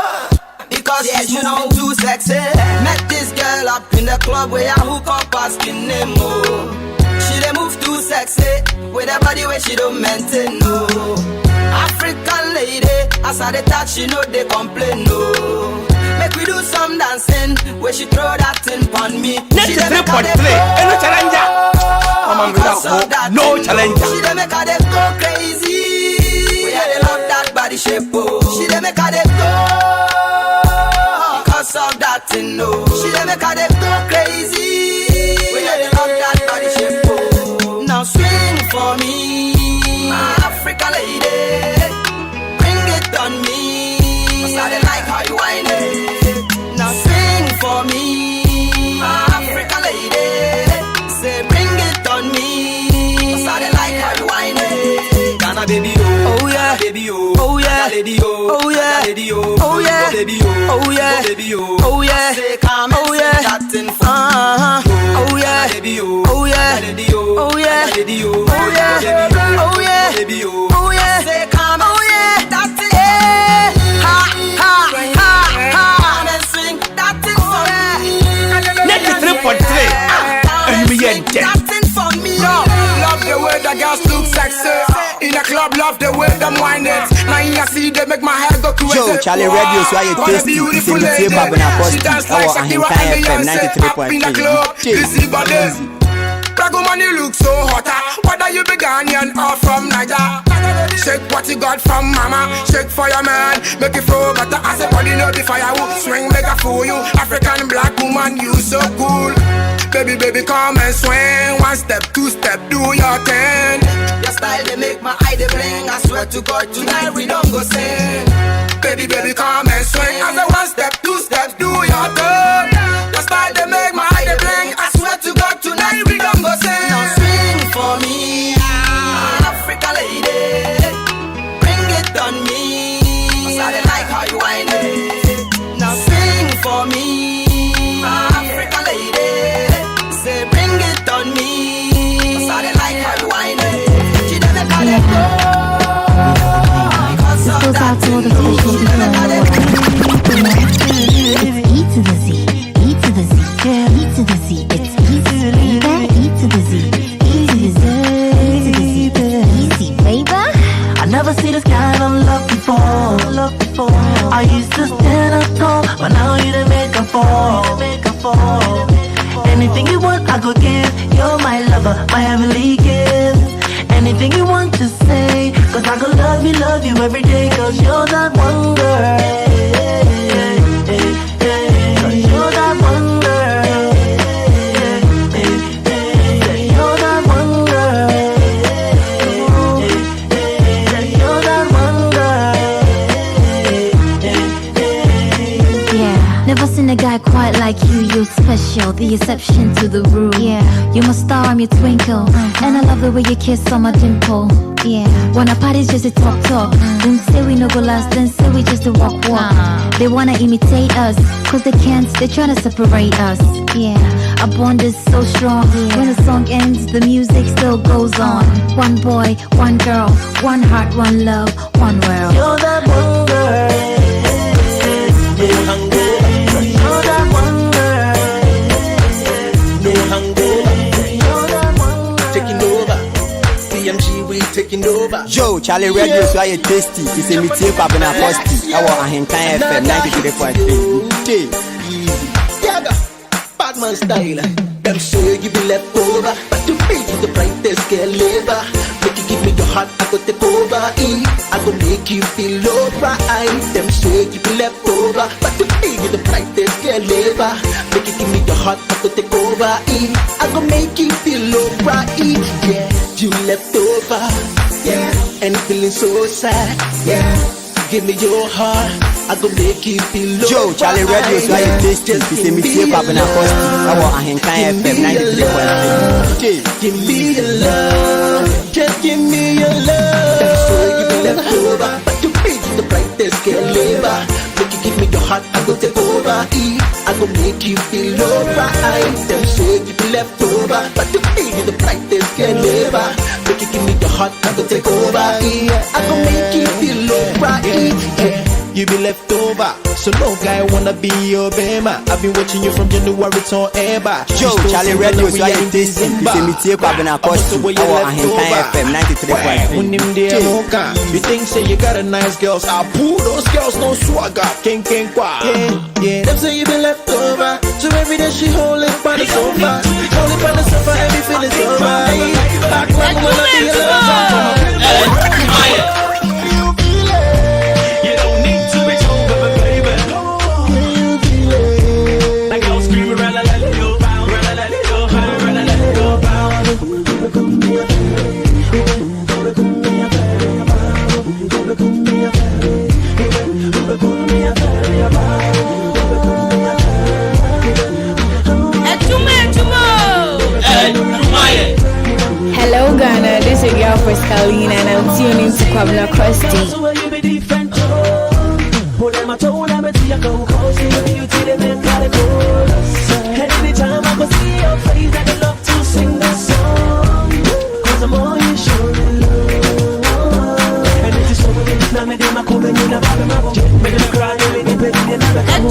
because yes, you know too sexy. Met this girl up in the club where I hook up asking name. She dey move too sexy with her body where she don't maintain no. African lady, as I dey touch she know they complain no. Make we do some dancing where she throw that thing on me. She dey make her dey go. No challenger. No challenger. She dey make her dey go crazy. We dey love that body shape. She dey make her dey go. Because of that thing no. She dey make her dey go crazy. We dey love that body shape. Now swing for me, my African lady. Bring it on me. Cause I dey like how you whine it. Now swing for me, my African lady. Say bring it on me. Cause I dey like how you whine it. Ghana baby oh yeah, baby oh yeah, lady oh yeah, lady oh yeah, baby oh yeah, baby oh yeah. Say come and say that thing for me. Oh yeah, baby oh yeah, lady oh yeah, lady oh yeah, baby oh yeah. Say come and say that thing. Ha. Come and sing that thing for me. 93.3. And me that thing for me. Love the way the girls look sexy. In a club, love the way them whine it. Now you see they make my hair go crazy. Joe, Charlie Radio, so I tasty. C'est le tier Babana Costi. Our Ahinka FM 93.3. Woman, you look so hotter. Whether you be Ghanaian or from Niger. Shake what you got from mama. Shake for your man. Make it flow better. As a body know the firewood. Swing make a fool you. African black woman, you so cool. Baby, come and swing. One step, two step, do your thing. Your style they make my eye they bling. I swear to God tonight we don't go sing. Baby, come and swing. As a one step, two steps, do your thing. Your style they make my eye they bling. I swear to God tonight we don't go sing. Now swing for me, Africa lady. Bring it on me. Cause I like how you whine it. Now swing for me, Africa lady. Say go give. You're my lover, my heavenly gift. Anything you want to say, cause I go love you every day, cause you're that one girl. Cause you're that one girl. You're that one girl. You're that one girl. Yeah, never seen a guy quite like you. You're special, the exception to the rule. Yeah, you're my star, I'm your twinkle. And I love the way you kiss on my dimple. Yeah, when our party's just a talk. Don't say we no go last, then say we just a walk. They wanna imitate us, cause they can't, they tryna separate us. Yeah, our bond is so strong. When the song ends, the music still goes on. One boy, one girl, one heart, one love, one world. You're that one girl. You're that one girl. Taking over. PMG, we taking over. Joe, Charlie Radio, so I tasty. It's a meeting up in a posty. I want a Henkai FM 93.3. Yaga, Batman style. Them say you be left over, but to pay you the brightest girl ever. Make you give me your heart, I go take over. I go make you feel alright. Them say you be left over, but to pay you the brightest girl ever. Make you give me your heart, I go take over. I go make you feel alright. Yeah, you left over. Yeah, and feeling so sad. Yeah, give me your heart, I go make you feel alright. Joe, Charlie Radio, so I tasty. It's a meeting up in a posty. I want a Henkai FM 93.3. Give me your love, just give me your love. Them say you be left over, but you be the brightest girl ever. Make you give me your heart, I go take over. I go make you feel alright. Them say you be left over, but you be the brightest girl ever. Make you give me your heart, I go take over. I go make you feel alright. Yeah. You be left over, so no guy wanna be your bema. I've been watching you from January to ever. Joe, Charlie Radio, so I tasty. It's a meeting up in a posty. I want a Henkai FM 93.3. You think say you got a nice girls, I pull those girls no swagger. King kwa. Yeah, them say you been left over. So every day she hold it by the sofa. Hold it by the sofa, every feeling's over. Back like when I be alone. Hello Ghana, this is your girl Frescalina and I'm tuning to Kwabena Krusty. Anytime I go see your face, I love to sing that song. Cause I'm all you showing love. And it's so good, now me dem a come in a bag of my make them cry, they make me in another come.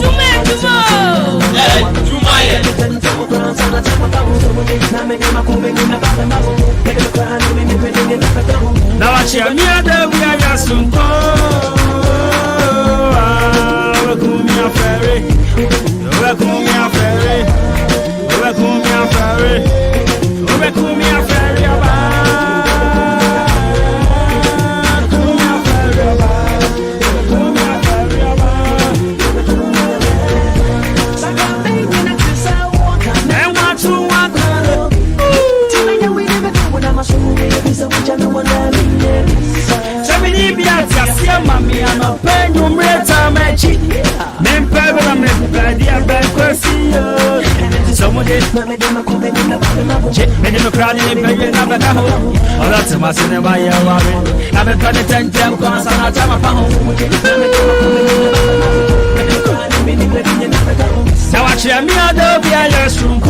Now I share me a day we are just soon go. Welcome me a ferry. Welcome me a ferry. Welcome me a ferry. Welcome me a ferry. Mami, I'm a pen, you made a magic. Name Pebble, I'm a idea back. Someone did made him a crowd in the never come. Oh, that's a mass in the way. I've been trying to 10 pounds on a time of now I share me out of the ice room.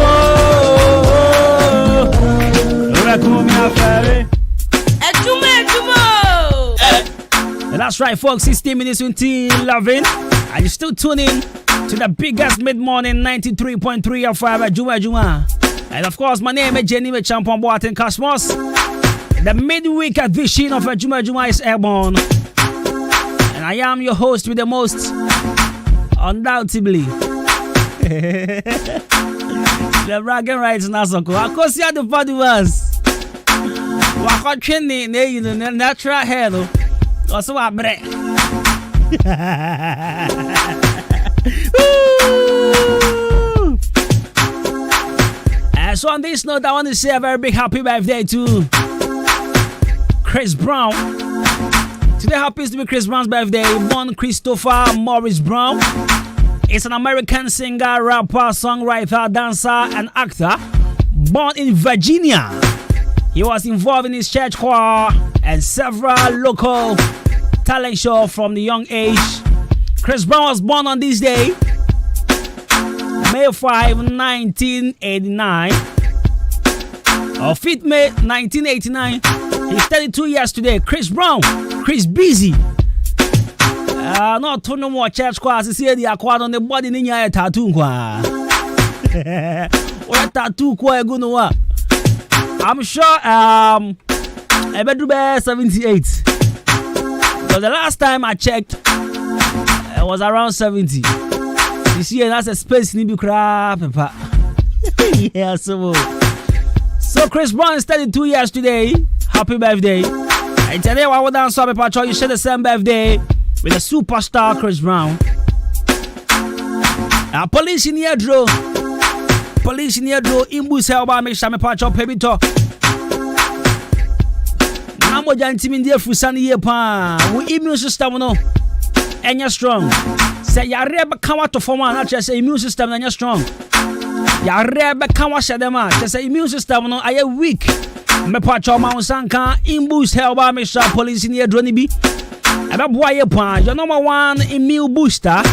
That's right, folks. 16 minutes until 11. And you're still tuning to the biggest mid-morning 93.3 of Juma Juma. And of course, my name is Jenny Champon Boatin Cosmos. The midweek edition of Juma Juma is airborne. And I am your host with the most, undoubtedly. The bragging rights na soko. Akosia the body was. Wako twene ne you know natural hair no. Also abre. So on this note, I want to say a very big happy birthday to Chris Brown. Today happens to be Chris Brown's birthday. Born Christopher Morris Brown. He's an American singer, rapper, songwriter, dancer, and actor. Born in Virginia. He was involved in his church choir and several local talent shows from the young age. Chris Brown was born on this day, May 5, 1989. Or 5th May 1989. He's 32 years today. Chris Brown. Chris Busy. Not to no more church choir. See the acquired on the body in your tattoo. What tattoo? I'm sure I better be 78. But the last time I checked, it was around 70. You see, that's a space in the crap. Yeah, so Chris Brown is 32 years today. Happy birthday. And today, I will dance on Patrol. You share the same birthday with the superstar Chris Brown. Police in here, Drew. Police in here, Drew. Imbus help me, Shame Patrol, Pebito. I'm going to team in the Fusani year. We immune system, no. And you're strong. Say, you're never come out to form one, not just immune system, and you're strong. You're never come out to them, just say immune system, no. I am weak. Me Patrol Mount Sanka, Imbus help me, Shop Police in here, Johnny B. And that boy, your number one immune booster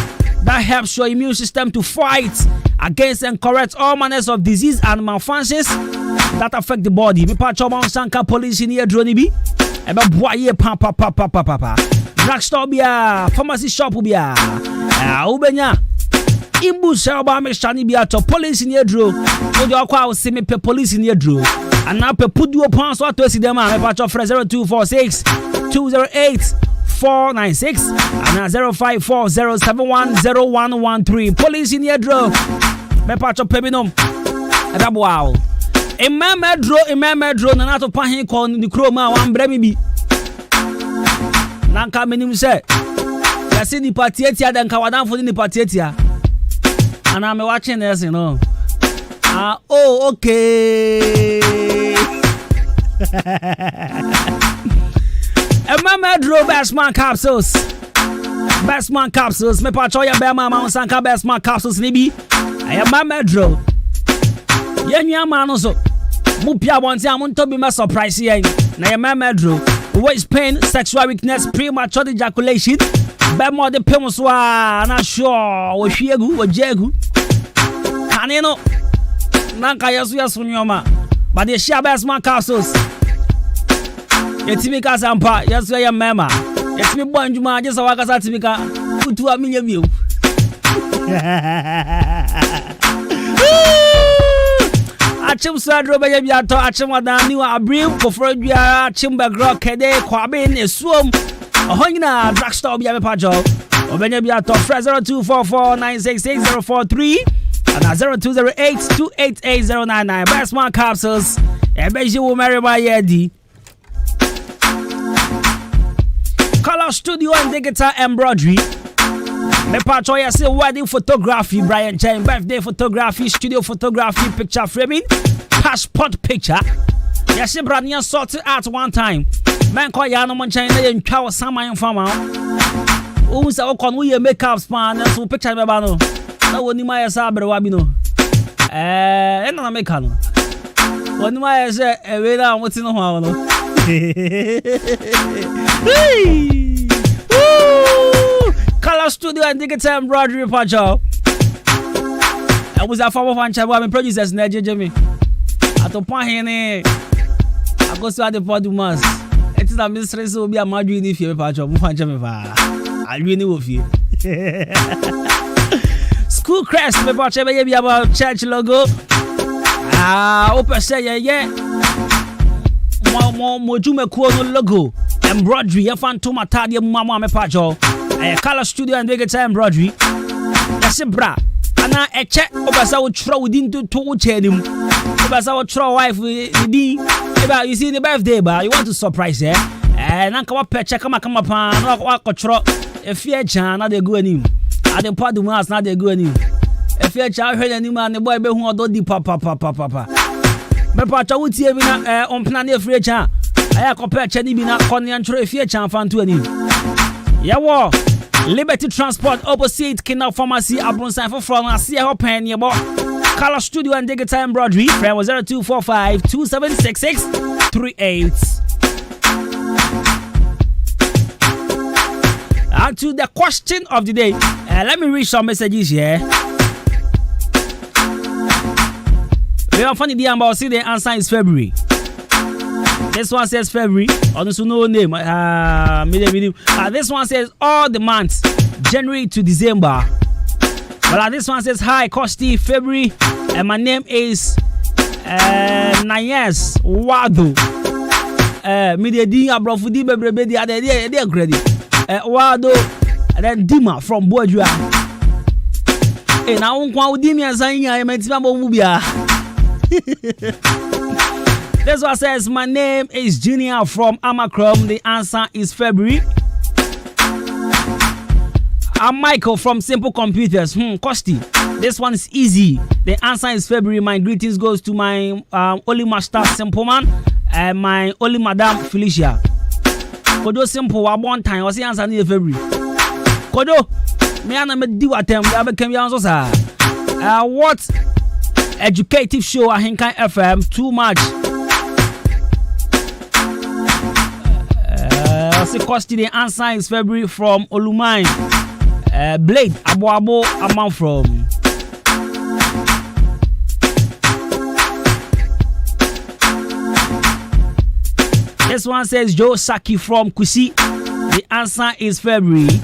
that helps your immune system to fight against and correct all manners of disease and malfunctions that affect the body. Me Patrol Mount Sanka Police in here, Johnny B. And that boy, papa. Drugstore bia, pharmacy shop bia. Ubenya. Imbus help me, Shani bia to police in here, Drew. Would you call see me police in here, Drew? And now put you upon so to see them. Me Patrol 0246 208 496 and 0540710113. Police in here, Drew. Me Patrol Pebinum. Wow. Remember, Drew, na to pan him call the crow man one bremi bi. Nanka menim say. I see the party etia then ka wadan for the party etia. And I'm watching this, you know. Oh, okay. Remember, Drew, Best Man Capsules. Best Man Capsules. Me Patrol ya Bema Mount Sanka Best Man Capsules nibi. I remember, Drew. Yenya man also. Mupia wanti amunto be my surprise yen. Na ya remember, Drew. Waist pain, sexual weakness, premature ejaculation. Bema de pemuswa na sure. Wo hwiegu, wo jegu. Kanino. Nanka yasu nyoma. But they share Best Man Capsules. Yetimika sampa, yasu ya mema. Yetimi bonjuma just wakasa timika. Utu a million view. Achim Sadro Bayato, Achim Wadan, New Abrim, Kofrodia, Chimbagro, Kede, Kwabin, a swum, a Honina, Drugstore Biabe Pajo, or Benabiato, 0244966043, and 0208288099. Best Man Capsules, and Beji will marry my Yedi. Color Studio and Digital Embroidery. Me Patrol ya say wedding photography, Brian Chen, birthday photography, studio photography, picture framing, passport picture. Ya say brand sorted at one time. Man call ya no man Chen na yen twa sama yen fama. O say o kon we makeup span so picture me ba no. Na woni ma ya sa abre wa bi no. E na make no. Woni ma ya say e we na woti no ho no. Color Studio and Digital Embroidery Patrol. I was a former fan chap. I'm producers in Jimmy. At the point here, I go to the Podumas. It is a mistress will be a Madrid if you Patrol. I really will feel. School crest, me Patrol, maybe about church logo. Open say yeah. Mojume Kuono logo. Embroidery, ya Phantom Atadia Mama me Patrol. Color Studio and Digital Embroidery. That's a bra. ana eche obasa wo tro within to chenim obasa wo tro wife di eba you see the birthday ba you want to surprise na nka wa peche kama pa na wa kotro efie chan na dey go anim ade padu mas na dey go anim efie chan hwe anim na boy be hu odo di papa me pa cha wutie bi na ompna na efie chan aya ko peche ni bi na konya ntro efie chan fanto anim yawo Liberty Transport opposite Kinna Pharmacy Abrunsan for from Asia Hopen Yabo Color Studio and Digital Embroidery frame 0245 2766 38. And to the question of the day, let me read some messages here. We are funny the about see the answer is February. This one says February. Also no name. This one says all the months, January to December. Well, this one says hi, Kosti, February, and my name is Nayes Wado. Media D Abrofudi Bebrebe the other day, Wado, and then Dima from Bourgeois. And I won't call Dimi as I am at Mubia. This one says, my name is Junior from Amacrom. The answer is February. I'm Michael from Simple Computers. Kosti. This one is easy. The answer is February. My greetings goes to my only master Simple Man and my only Madam Felicia. Kodo Simple, one time. What's the answer in February? Kodo, me and I do attempt. I became your answer. What educative show at Hinkai FM? Too much. Kosti, the answer is February from Olumine. Blade Abo amount from. This one says Joe Saki from Kusi. The answer is February.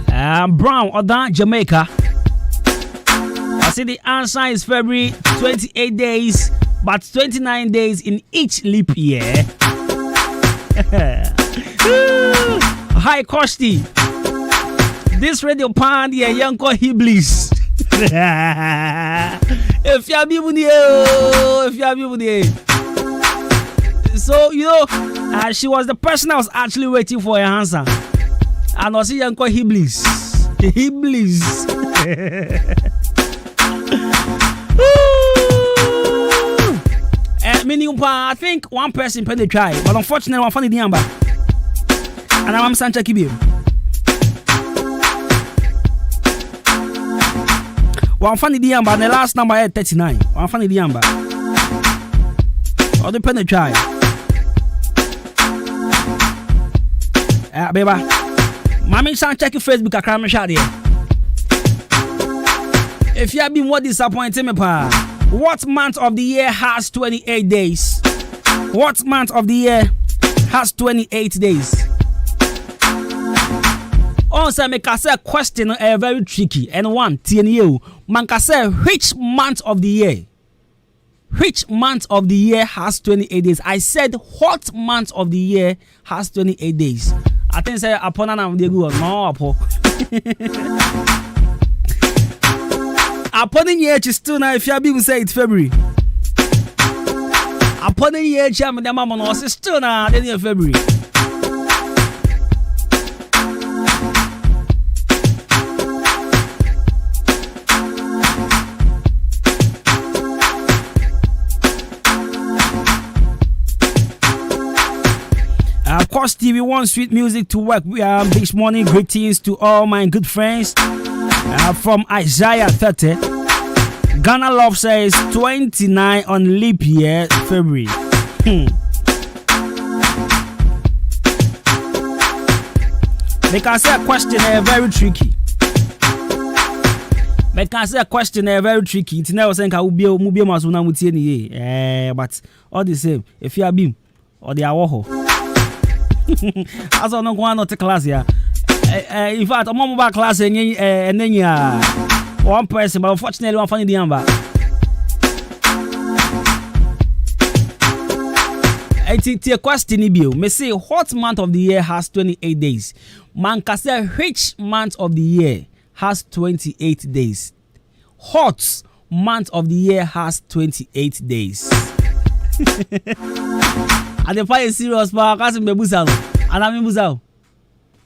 Brown Odan Jamaica. I see the answer is February. 28 days. But 29 days in each leap year. Hi, Kosti. This radio pan here, Yanko Hiblis. If you have So, you know, she was the person I was actually waiting for an answer. And I see Yanko Hiblis. Hiblis. I think one person can try, but unfortunately, one funny number. And I'm Sancha Kibi. One funny number, and the last number is 39. One funny number. Or the pen try. Baby, Mammy Sancha Facebook, I can't share here. If you have been more disappointed, me pa. What month of the year has 28 days? What month of the year has 28 days? Also, make us a question very tricky. And one, TNU, man can say which month of the year? Which month of the year has 28 days? I said what month of the year has 28 days? I think say upon an they go no apo. Upon the year is still now if you have say it's February. Upon the year jam the mama no is still now then February. Of course, TV One Sweet Music to work this morning. Greetings to all my good friends. From Isaiah 30, Ghana Love says 29 on leap year February. They can say a question very tricky. They can say a question very tricky. It's never saying I will be masuna mutie but all the same, if you are beam or the awoho. As I don't go on to class here. In fact, I'm on class and then one person, but unfortunately, one funny number. It's a question, me say, what month of the year has 28 days? Man can say, which month of the year has 28 days? Hot month of the year has 28 days. And the fire is serious, but I can't remember. And I'm in Buzao.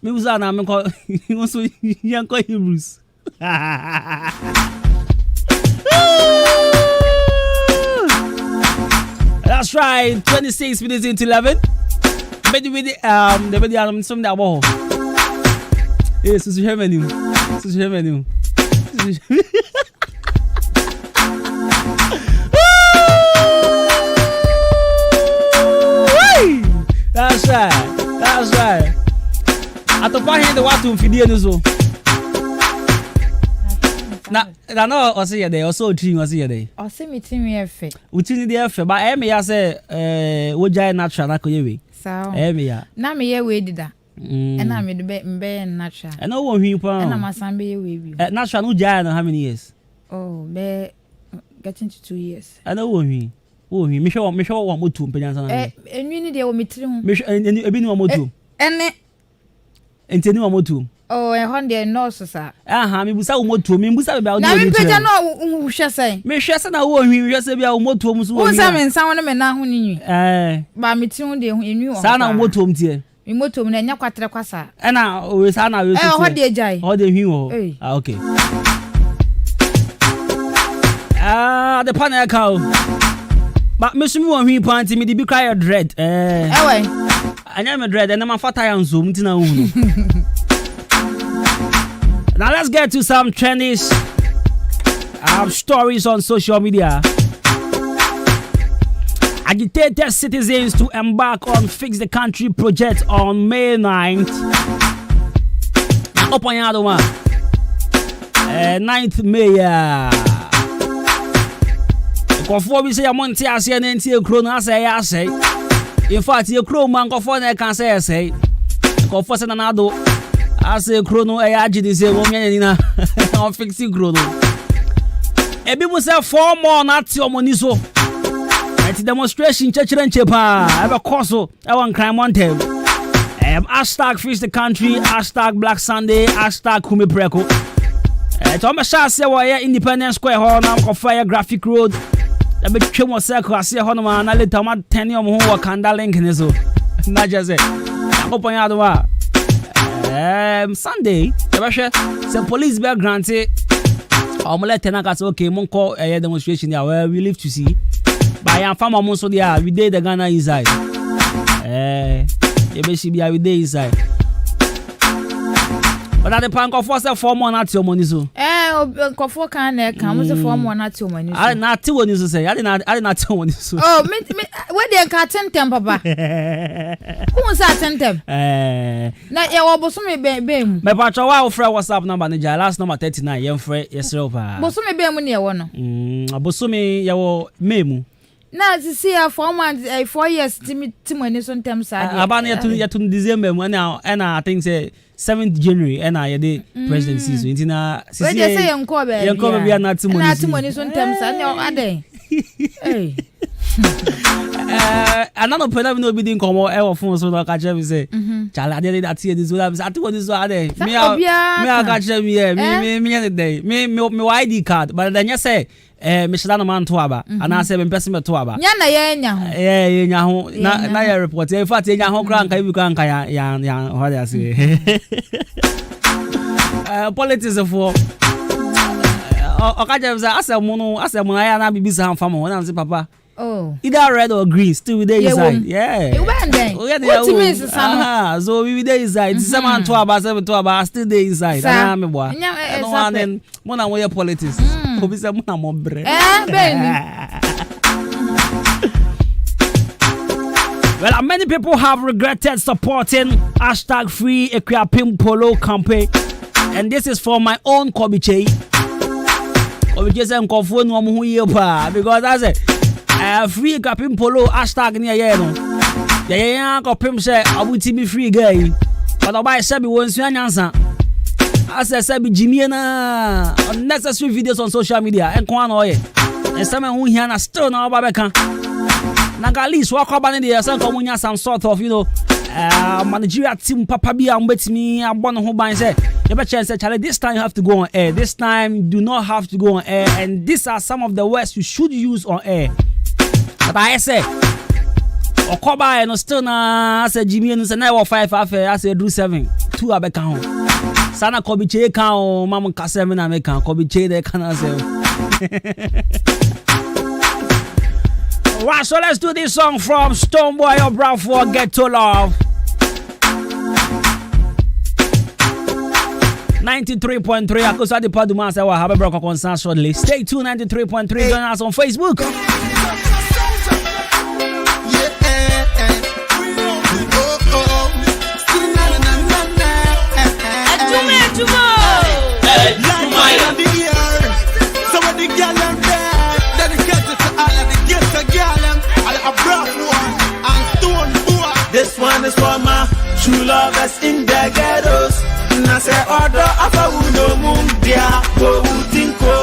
Mibuza na me call also Yanko Hebrews. That's right, 26 minutes into 11. Maybe with the video some that wall. Yes, so you menu. That's right. Atopa hen the watu mfidie no so. Na no o se ye dey o so trim o se ye dey. O se mi trim ye fe. Utini dey fe ba e me ya se wo jai natural na koye we. Sao. E me ya. Na me ye we dida. E na me de be natural. E no wo hwi pa. E na masan be ye we bi. Natural no jai na how many years? Oh, be getting to 2 years. E no wo hwi. Wo hwi me hwe wo motu mpanyansa na. Enwi ni de wo mitri hu. Me hwe ebi ni wo motu. Ene Enteni wa motu. Oh, e honde nurse sa. Aha, me busa wo motu, me busa be ba wo. Na me peja no hwe sai. Me hwe sai na wo hwi hwe sai bia wo motu mu so wo. Wo sa me nsan wo me na ho ni nwi. Ba me ti hu de hu enwi wo. Sa na wo motu mu tie. Me motu mu na nya kwatre kwasa. E na o sa na we so. Ho de jai. Ho de hwi wo. Ah, okay. The panel cow. But me so me wo hwi panti me de bi cry dread. Ewe. Anya me dread and I'm fata ya nzo mtina hu. Now let's get to some trending stories on social media. Agitated citizens to embark on Fix the Country project on May 9th. Open your other one. 9th May. Before we say a month, I say an NTA chrono, I say. In fact, your crew man go for na can say. Go for another. I say chrono agidi say woman na on fixing chrono. Ebi mo say 4 more na ti omoni so. At demonstration chechire nchepa. Ebe koso e wan crime mountain. Hashtag Fix the Country, hashtag Black Sunday, hashtag Kumi Preko. To me sha say wo Independence Square ho na ko fire graphic road. I be twem o circle ase ho no ma na later ma 10 ho Wakanda link ne so na just say akopon ya do wa Sunday e be hwe say police be grant let na ka say okay mon call demonstration there we live to see by am farm mon so there we dey the Ghana inside e be shi bia we dey inside but at the pan go for say 4 more na ti money so kofo kan na kan mo se 4 more na ti money so na ti woni so say ali na ti woni so oh me we dey ka tentem papa who say tentem na ye wo boso me be mu me pa wa wo frɛ WhatsApp number ne ja last number 39 ye frɛ yesrɛ pa boso me be mu ne ye wo no boso me ye wo me mu na sisi ya 4 months 4 years ti money so tentem sa aba na yetu December mu na I think say 7th January and I the presidency so intina sisi we dey say yanko be na timoni so ntem sa na ade anano pena no be din komo e wo fun so na ka che me say chala ade that here this so atimoni so ade me ka che me me dey me ID card but then you say me shida no man to aba ana say me person me to aba nya na ye nya ho ye nya ho na ye report in fact ye nya ho kra nka bi kra nka ya ho dey say politics for okaje asem ya na bibisa han fam wona say papa either red or green still there inside it went then what means so we there inside some man to aba still there inside na me boa no one mo na we politics obi say mo na mo bre well, many people have regretted supporting hashtag Free Equiapim Polo campaign, and this is for my own Kobiche. Kobiche say nkofo no mo hu ye pa because I say Free Equiapim Polo hashtag near ye no. Ye kopim say abuti mi free guy. But obai say bi wonsu anyansa. I say bi jimie na unnecessary videos on social media. Enko an oye. And some who here na still na oba beka. Naga at least walk up and there some sort of, you know, managerial team papa be and bet me I want to buy say never chance Charlie, this time you have to go on air. This time you do not have to go on air, and these are some of the words you should use on air. But I say Okoba no still na say Jimmy no say 915 I say do 7 2 abeka ho. Sana Kobi che kan o mam ka 7 na me kan Kobi che de kan say. Right, so let's do this song from Stonebwoy or Bradford, Get to Love. 93.3, I could the Paduma say, well, have a broker concern shortly. Stay tuned, 93.3, join us on Facebook. This one is for my true lovers in the ghettos. I say order of a uno mundia, go tinko.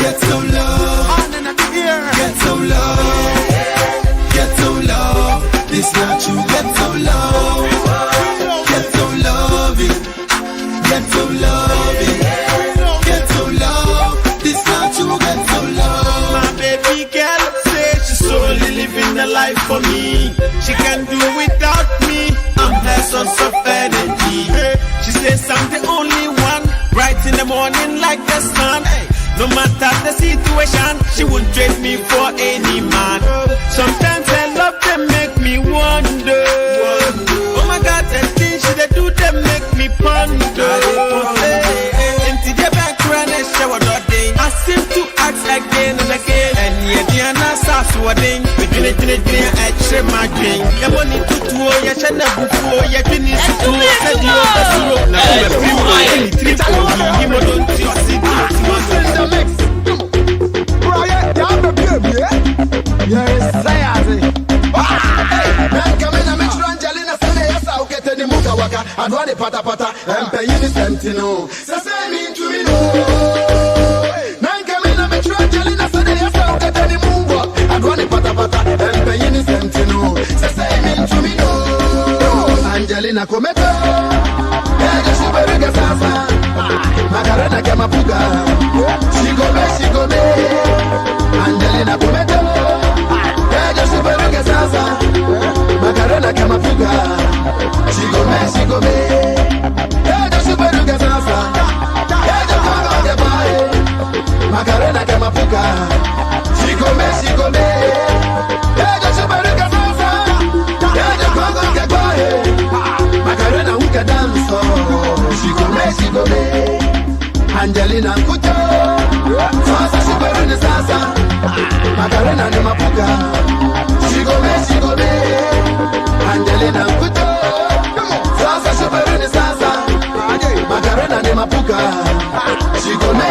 Get some love, get some love, get some love. This not you, get some love, get some loving, get some loving, get some love. This not you, get some love. My baby girl say she's solely living the life for me. She can do without me. I'm her source of energy. She says I'm the only one, bright in the morning like the sun. No matter the situation, she would trade me for any man. Sometimes her love them make me wonder. Oh my God, the things she they do them make me ponder. Into the background and shower day. I seem to ask again and again. And yet the answer is what they extra my drink. I want it to do ya chana before ya finish to said you na trip Angelina Cometo, ella superga sasa, Macarena que mapuga, she go me, Angelina Cometo, ella superga sasa, Macarena que mapuga, she go me, ella superga sasa, ella paga de baile, Macarena que mapuga, she go me, ella superga sasa, ella paga de baile. Macarena who can dance, she go me, Angelina Kuto, Sasa she go in the Sasa, Macarena de Mapuka, she go me, Angelina Kuto, Sasa she go in the Sasa, Macarena de Mapuka, she go me,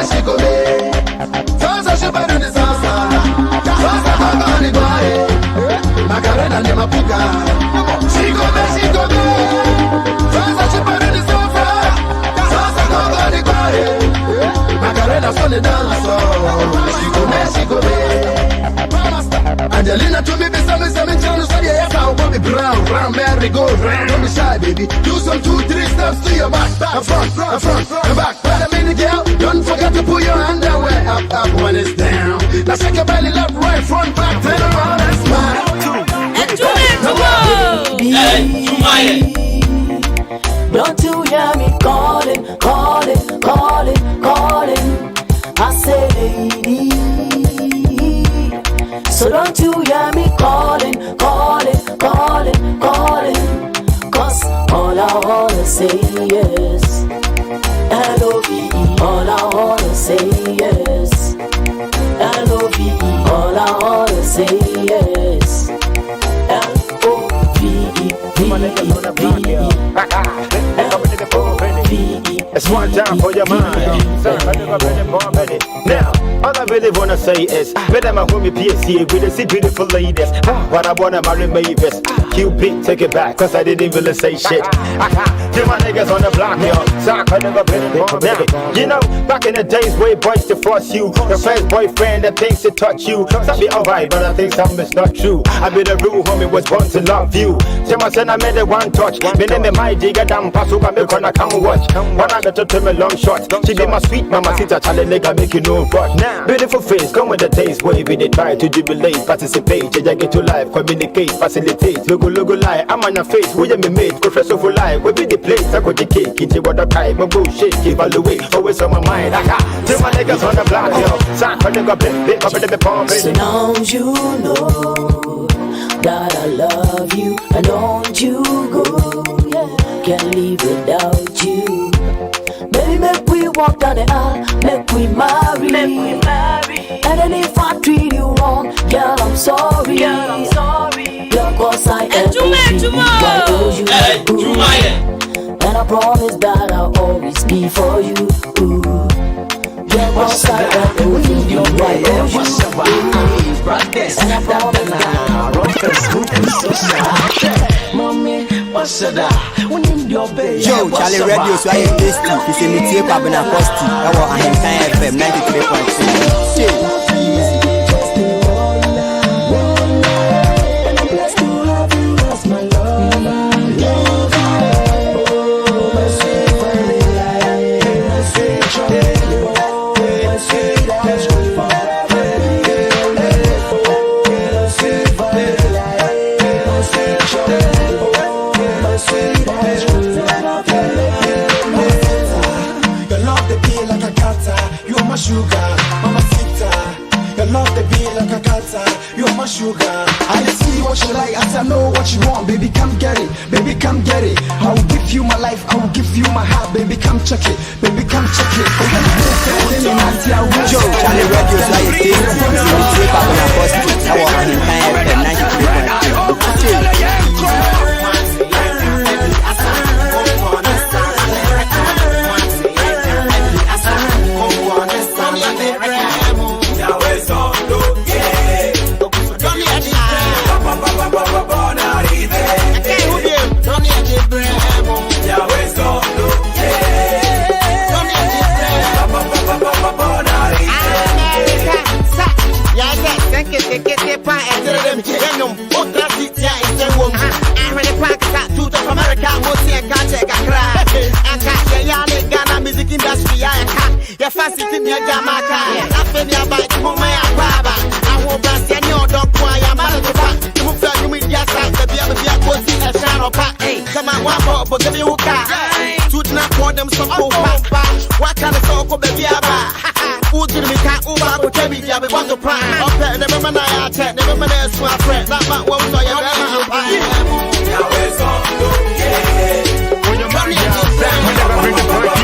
Sasa she go in the Sasa, Sasa Baba de Bae, Macarena de Mapuka, she go me. Macarena son the dancer, she go me. Angelina to me be some channel so yes I'll be brown merry go round. Don't be shy baby, do some 2-3 steps to your back, front, and back. Wait a minute girl, don't forget to put your underwear up when it's down. Now shake your belly left, right, front, back, turn around and smile. Don't you hear me calling? I say lady. So don't you hear me calling? Cause all I wanna say is L-O-V-E. All I wanna say is L-O-V-E. All I wanna say is L-O-V-E. It's one time for your mind. Now, other really wanna say is, better my homie PSC with the see beautiful ladies. But I wanna marry Mavis. Cupid, take it back, cause I didn't really say shit. Till my niggas on the block, yo. So I could never been in now. You know, back in the days where boys to force you. Your first boyfriend that thinks to touch you. Some be alright, but I think something is not true. I be the real homie, was born to love you. Tell my son I made it one touch. Me name me my digger damn pass over me gonna come watch. One I better tell me long shot. She be my sweet mama, sit a challenge nigga make you know rush. Beautiful face, come with the taste where we they try to jubilate, participate, change get to life, communicate, facilitate. Logo lie, I'm on your face, we me made, professor for life, we be the place, I got the cake, into what the time, my bullshit, evaluate, always on my mind, till my niggas on the block, yo, sack, I nigga, big, up in the palm, so now you know that I love you, and don't you go, can't live without you. Baby, make we walk down the aisle, make we marry. And then if I treat you wrong, girl, I'm sorry. Your cause I am why don't you let go? And I promise that I'll always be for you. Your cause I am why don't you let go? And I promise that Mommy, what's that? Joe, Charlie Radio, so I am tasty. It's a meeting up in a costi. I want a hand FM 93.3. Sugar, I see what you like, as I know what you want, baby, come get it, baby, come get it. I will give you my life, I will give you my heart, baby, come check it, baby, come check it. Joe, Charlie Radio, so I tasty. It's a up in a costi. I want a hand FM 93.3. Industry, I fancy in your Jamaica. Nothing about the home I baba. I won't blast your dog. Why I'm out of the back. You will feel you with your side. The beer, a shadow pack. Come on, one more, but give you a car. To not call them some old papa. What kind of song could be about? Who did me can't over to tell me you want to pry? Okay, never mind, I check, never mind, that's my friend. That man won't say you're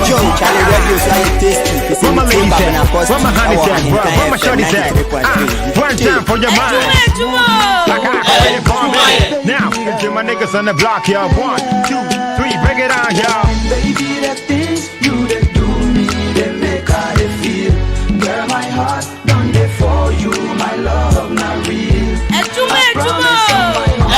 Joe, Charlie Radio, so I tasty. It's a meeting up in a costi. I want a hand FM 93.3. One time for your mind. Now, get my niggas on the block, y'all. 1, 2, 3, break it on, y'all. Baby, the things you that do me, they make how they feel. Girl, my heart done there for you, my love not real. I promise you, my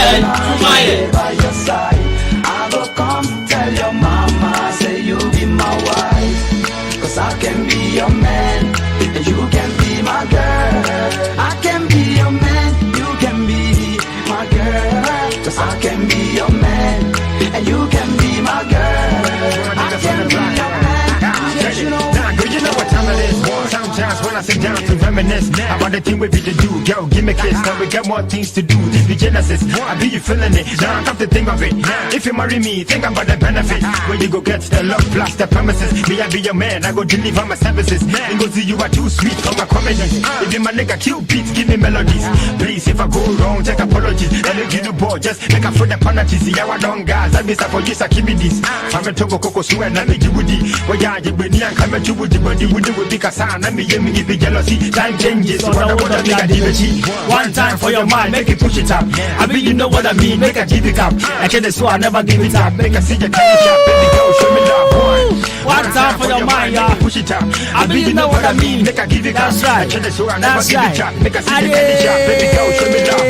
heart by your side. I will come tell your mama, say you be my wife. Cause I can be your man, and you can be my girl. I can be your man, you can be my girl. Cause I can be your man, and you can be my girl. I can be your man, you know. You know what time it is. Sometimes when I sit down to reminisce about the thing we be to do, girl, give me a kiss. Now we got more things to do. This be Genesis. I be you feeling it. Now I come to think of it. If you marry me, think about the benefits. When you go get the love plus the premises. Me, I be your man. I go deliver my services. And go see you are too sweet for my comedy. If you my nigga cute beats, give me melodies. Please, if I go wrong, take apologies. And if you do ball, just make a friend of penalties. See how I don't guys. I miss for you, I keep me this. I'm a togo coco, so and I make you woody. Well, yeah, you be near, come at you with the body with the Bikasa, and me. give me give jealousy. Time changes, so I wanna make a division. One time for your mind, make it push it up. I mean, you know what I mean, make a give it up. I can't so I never give it up. Make a see your candy shop, baby girl, show me love. One time for your mind, yeah, push it up. I mean, you know what I mean, make a give it up. That's right. I can't so I never give it up. Make a see your candy shop, baby girl, show me love.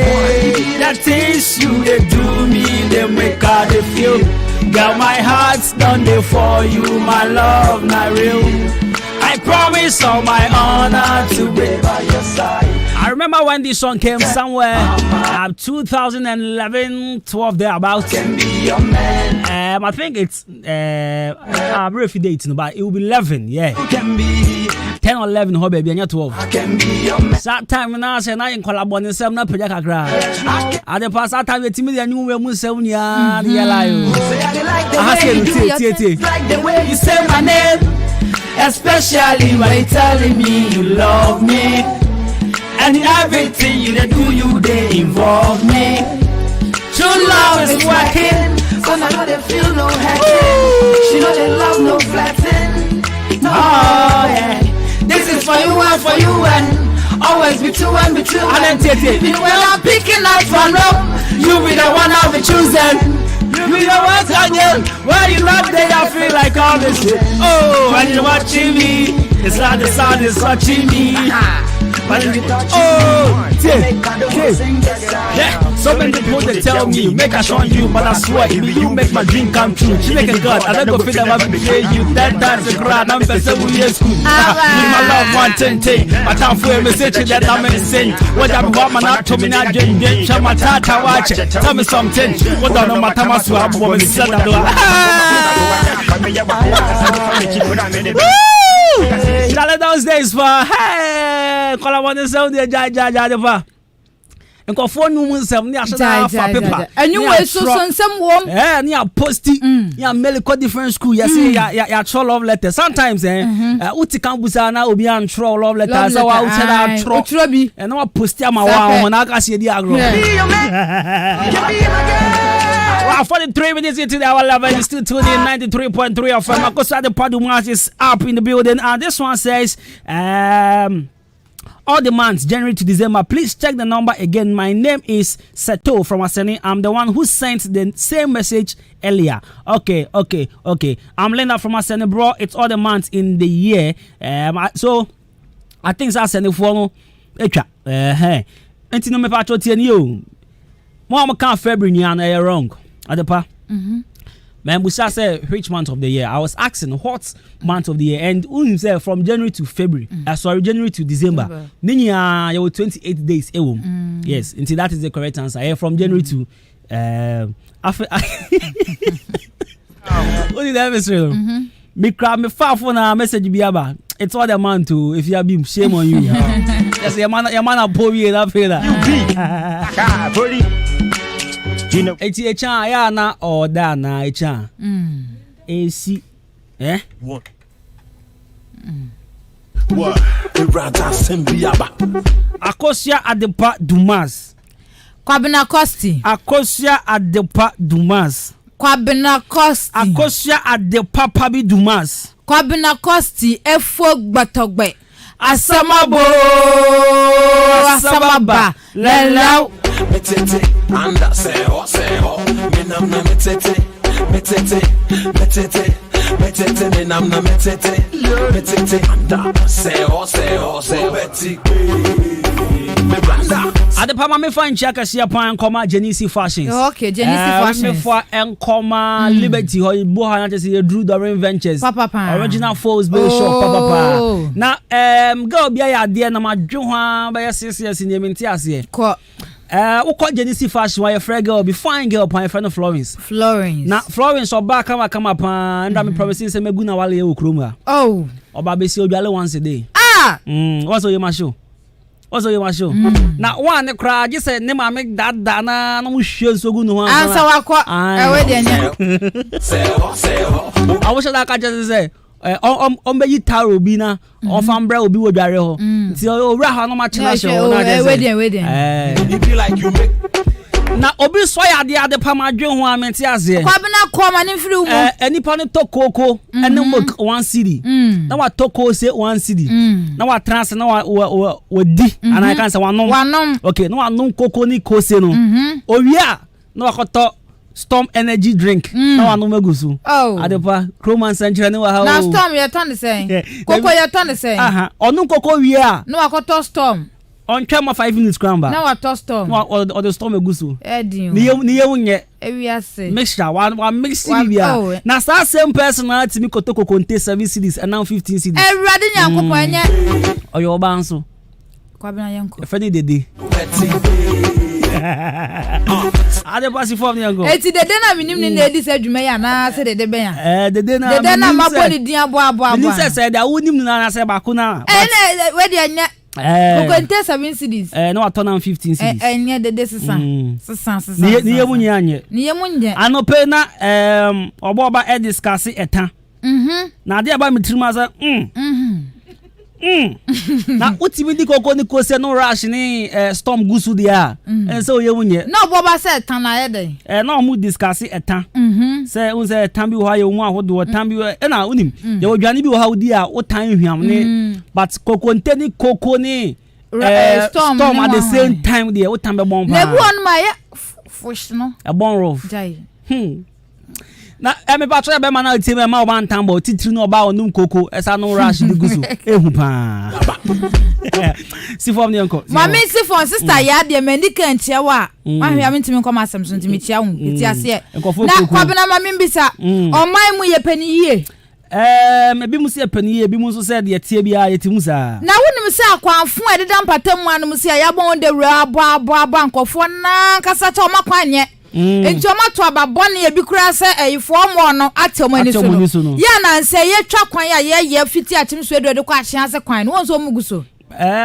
That things you they do me, they make how they feel. Got my heart's done there for you, my love, not real. I promise all my honor to be by your side. I remember when this song came somewhere 2011, 12 thereabouts. Can be your man. I think it's I'm very few dates, but it will be 11, yeah. Can be 10 or 11, ho baby, and you're 12. I can be your man. That time when I say I in collaboration, some na project akra. At the past that time we timid and you were mu 7 years, yeah like the way you say my name, especially when you telling me you love me. And everything you do, you they involve me. True love is working, so now they feel no hacking. She know they love no flatting. Oh yeah, this is for you and always be true and be true. And then even when I'm picking out from love, you be the one I'll be choosing. You be the one again. When you love they I feel like all this shit. Oh, when you're watching me, it's like the sun is touching me. Yeah, so many people they tell me make a show you, but I swear if you make my dream come true. She make a god, I don't go feel that I betray you. That dance a crowd, I'm for 7 years school. My love 110, my time for a message that I'm insane. What I'm woman out to me now, Jane, show my tata watch it. Tell me something. What I know my time I swear I'm woman is said Charlie those days for hey, call I want to sound the ja. And go for no one some near paper. And you were so some warm. Eh, near posty. Ya medical different school. Ya say ya troll love letter. Sometimes uti campusana obi an troll love letter. So I would say troll. And no posty am wa when I can see the agro. 43 minutes into the hour 11 is still tuning in 93.3 of Makosa the Padumas is up in the building, and this one says all the months January to December, please check the number again. My name is Seto from Aseni. I'm the one who sent the same message earlier. Okay. I'm Lena from Aseni, bro. It's all the months in the year. So I think that's Aseni for hey. Enti no me patro tie ni o. Mo am kan February ni an wrong. Adepa. Man, we say which month of the year? I was asking what month of the year, and say from January to February. January to December. Ninya you 28 days. Yes, until that is the correct answer. From January to what did I say? Me crab me far for na message biaba. It's all the man too. If you have been shame on you. Yes, your man pull you that fella. You know, it's a chan, ya na or dana a chan. AC, What? Akosia Adepa Dumas. Kwabena Kosti. Akosia Adepa Dumas. Kwabena Kosti. Akosia Adepa Pabi Dumas. Kwabena Kosti efo gbatogbe. Asamabo, Asamaba, Lelau. Metete, anda seho, minam na metete, minam na metete, anda seho, betty. Adepa me find chaka sia pan koma Genesi Fashions. Okay, Genesi Fashions. Me for enkoma Liberty ho bo ha na say Drew Dorin Ventures. Original Falls Bay Shop papa. Na girl bia ya de na madwo ho ba ya CCS ni menti ase. Ko we call Genesi Fashion why a friend girl be fine girl pan friend of Florence. Na Florence oba kama pan and me promising say megu na wale e okroma. Oh. Oba be si oduale once a day. What's your show? Also you must show. Now one the crowd just said Nema make that dana no share so good no answer wakwa I wish that I just say on be taro bi na on fambra obi wo dware ho nti o ra ha no ma chela show na just wait it be like you make Na obi so ya de pama dwen ho amenti aze. Kwabena koma ne mfiri mu. Enipa no tokoko ene mo 1 cedi. Na wa toko se 1 cedi. Na wa trans na wa di ana kan se wanom. Okay, na wa nom koko ni kose no. Owia na wa koto Storm energy drink. Na wa nom agusu. Adepa Roman Century ne wa ha. Na Storm ye ton the same. Koko ye ton the same. Aha, onu koko wia. Na wa koto Storm. On trema 5 minutes cramba. Na wa to Storm. Or the Storm agusu. Edin. Ni ye wunye. Ewiase. Mixture wa mix bia. Na sa same personality mi kotoko contain 7 CDs and now 15 CDs. Ewrade nyankopon enye. Oyo ba nso. Kwabena yenko. Efeni dede. Ade pasi form nyango. Eti dede na minim ni na edi se adwuma ya na se dede ben ya. Dede na mapo ni din abo. Ni se da wonim na se ba ko na. We de anya. Kokonte 7 CDs. No atona 15 CDs. Enya dede sesan. Ni ye munye anye. Ni ye munye. Anope na oboba e discuss eta. Na ade aba mitrima za na utimi di koko ni kose no rush ni Storm gusu dia ense oye munye na oboba se tan na yede na omu discuss eta se unse tan bi ho aye mu ahodo tan bi na unim ye odwane bi ho haudi a utan hwiam ni but koko nteni koko ni Storm at the same time there utan be bomba na bu on ma ye fush no a bon rough jai na me patro be ma na team ma oba ntambo titiri no oba onum koko esa no rush di gusu ehu pa si form ne nko mama si form sister ya de mandika ntia wa ahwea mentimi nko masem so ntimi tia hu eti ase na kwabena mama mbisa oman mu ye pani yie me bi mu se pani yie bi mu so se de tie bia yetimu sa na wonim se akwanfo ededa mpatam anum se ya bon de wura abo ankofo na kasa cha omakwanye enti omato ababone ye bi kura se eyifo mo no atemani so no ya na nse ye twa kwan ya ye fiti atim so edo de kwa ahia se kwan no wonso muguso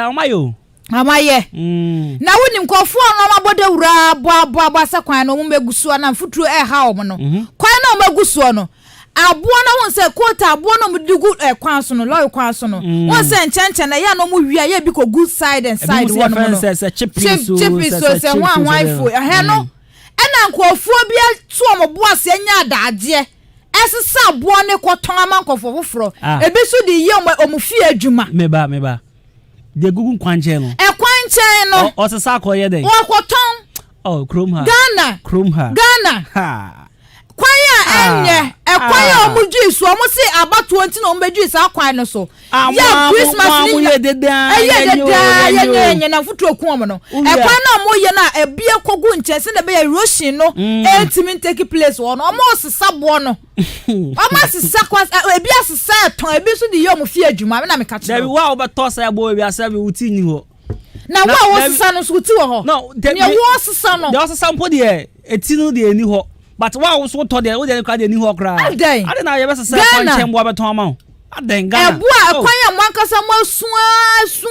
omayo amaye na wonim kofo no mabode wura abo se kwan no mumeguso na mfuturo ha omo no kwan na omaguso no abo na won se kota abo no mudigu kwan so no loy kwan so no won se enchenchen na ya no mu wia ye bi ko good side and side one no se chip so se wan wifo he no ena nkofuo bia to mo boase anya adaade esesa abo ne koton amankofo foforo ebi so di ye omufi adwuma meba de gugu kwanje no kwanche no o sesa akoye den o koton Chrome Ghana kwanya enye kwanya omudwi so omo se abato anti na ombedwi sa kwan no so ya Christmas ni ye deda ye na futu oku omo no kwan na omo ye na ebie kogu nchese na be ya erosion no entimi take place wo no omo sesa bo no omo sesa kwa ebie sesa ton ebi so di ye omo fi adwuma na me ka there wa obeto sa bo ebi asabe uti ni ho na wa wo sesa no so uti wo ho no ne wo sesa no de sesa mpo de eti no de ni ho but wa wo so to de wo de kwa de ni ho kra ade na ye be sesa kwanche mbo abeto ama aden Ghana ebu akwan ya mwankasa masu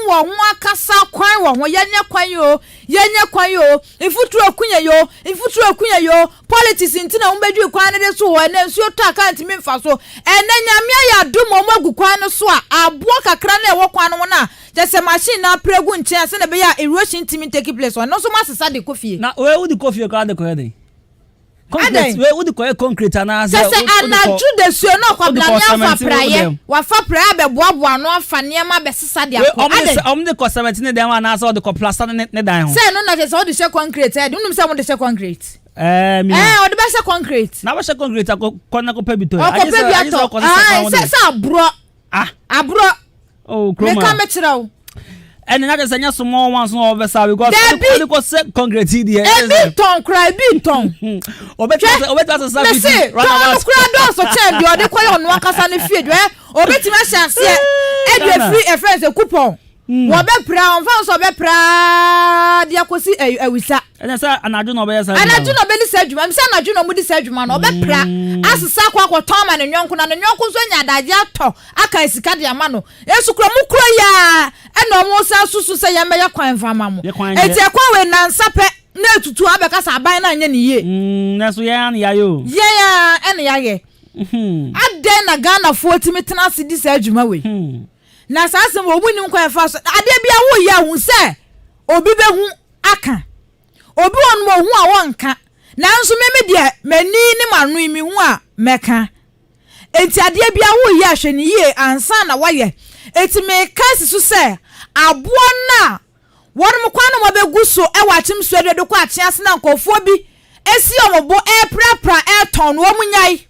wo ho akasa kwan wo ho yenye kwan yo ifuturo kunya yo politics ntina umbedwi kwan ne so wo na nsuo to account mi mfa so ene nyamia ya dum omagu kwan no so a abo kakra na ewo kwan no na jese machine na pregu nchen se na be ya erosion team take place no so masesa de kofie na we wo de kofie ka de ko de concrete we wo de ko concrete na se anaju de suo no kwa bla nya fa praye wa fa praye be boaboa no afa niam be sesa de akọ om de ko 17 de wa na so de ko plaster ne dan ho se no na se o de she concrete e dum se mo de she concrete o de be she concrete na be she concrete ko na ko pebito se abro abro Chrome me ka me kirawo and na say small ones no over say because they go say concrete there big ton cry big ton obeta say say run about cry do so change you dey call on akasa ne fie dwe obeti ma chance e dey free a friends a coupon wo be pra on fa so be pra dia kosi awisa and say anaju no be say anaju no be li say adwuma me say anaju no mu di say adwuma no be pra asesa kwa ton ma ne nyonko na ne nyonko so nya adaje ato aka sika de ama no esukro mu kro ya eno mo sa susu say ya meya kwan fama mo eti akwa we na nsape na etutu abeka sa aban na anya ne ye na so ya na yo ya ene ya ye ade na Ghana fo timitena se di say adwuma we na sasem omunim kwa fa so ade bia wo ya hu se obi be hu aka obi won mo hu a wonka nanso me de mani ne manu mi hu a meka enti ade bia wo yi ahwe ne ye ansa na waye enti me kasi so se abo na won mo kwano mo begu so e wa chim so de ko ache ase na nkofo bi esi omobo e prapra e ton wo munyai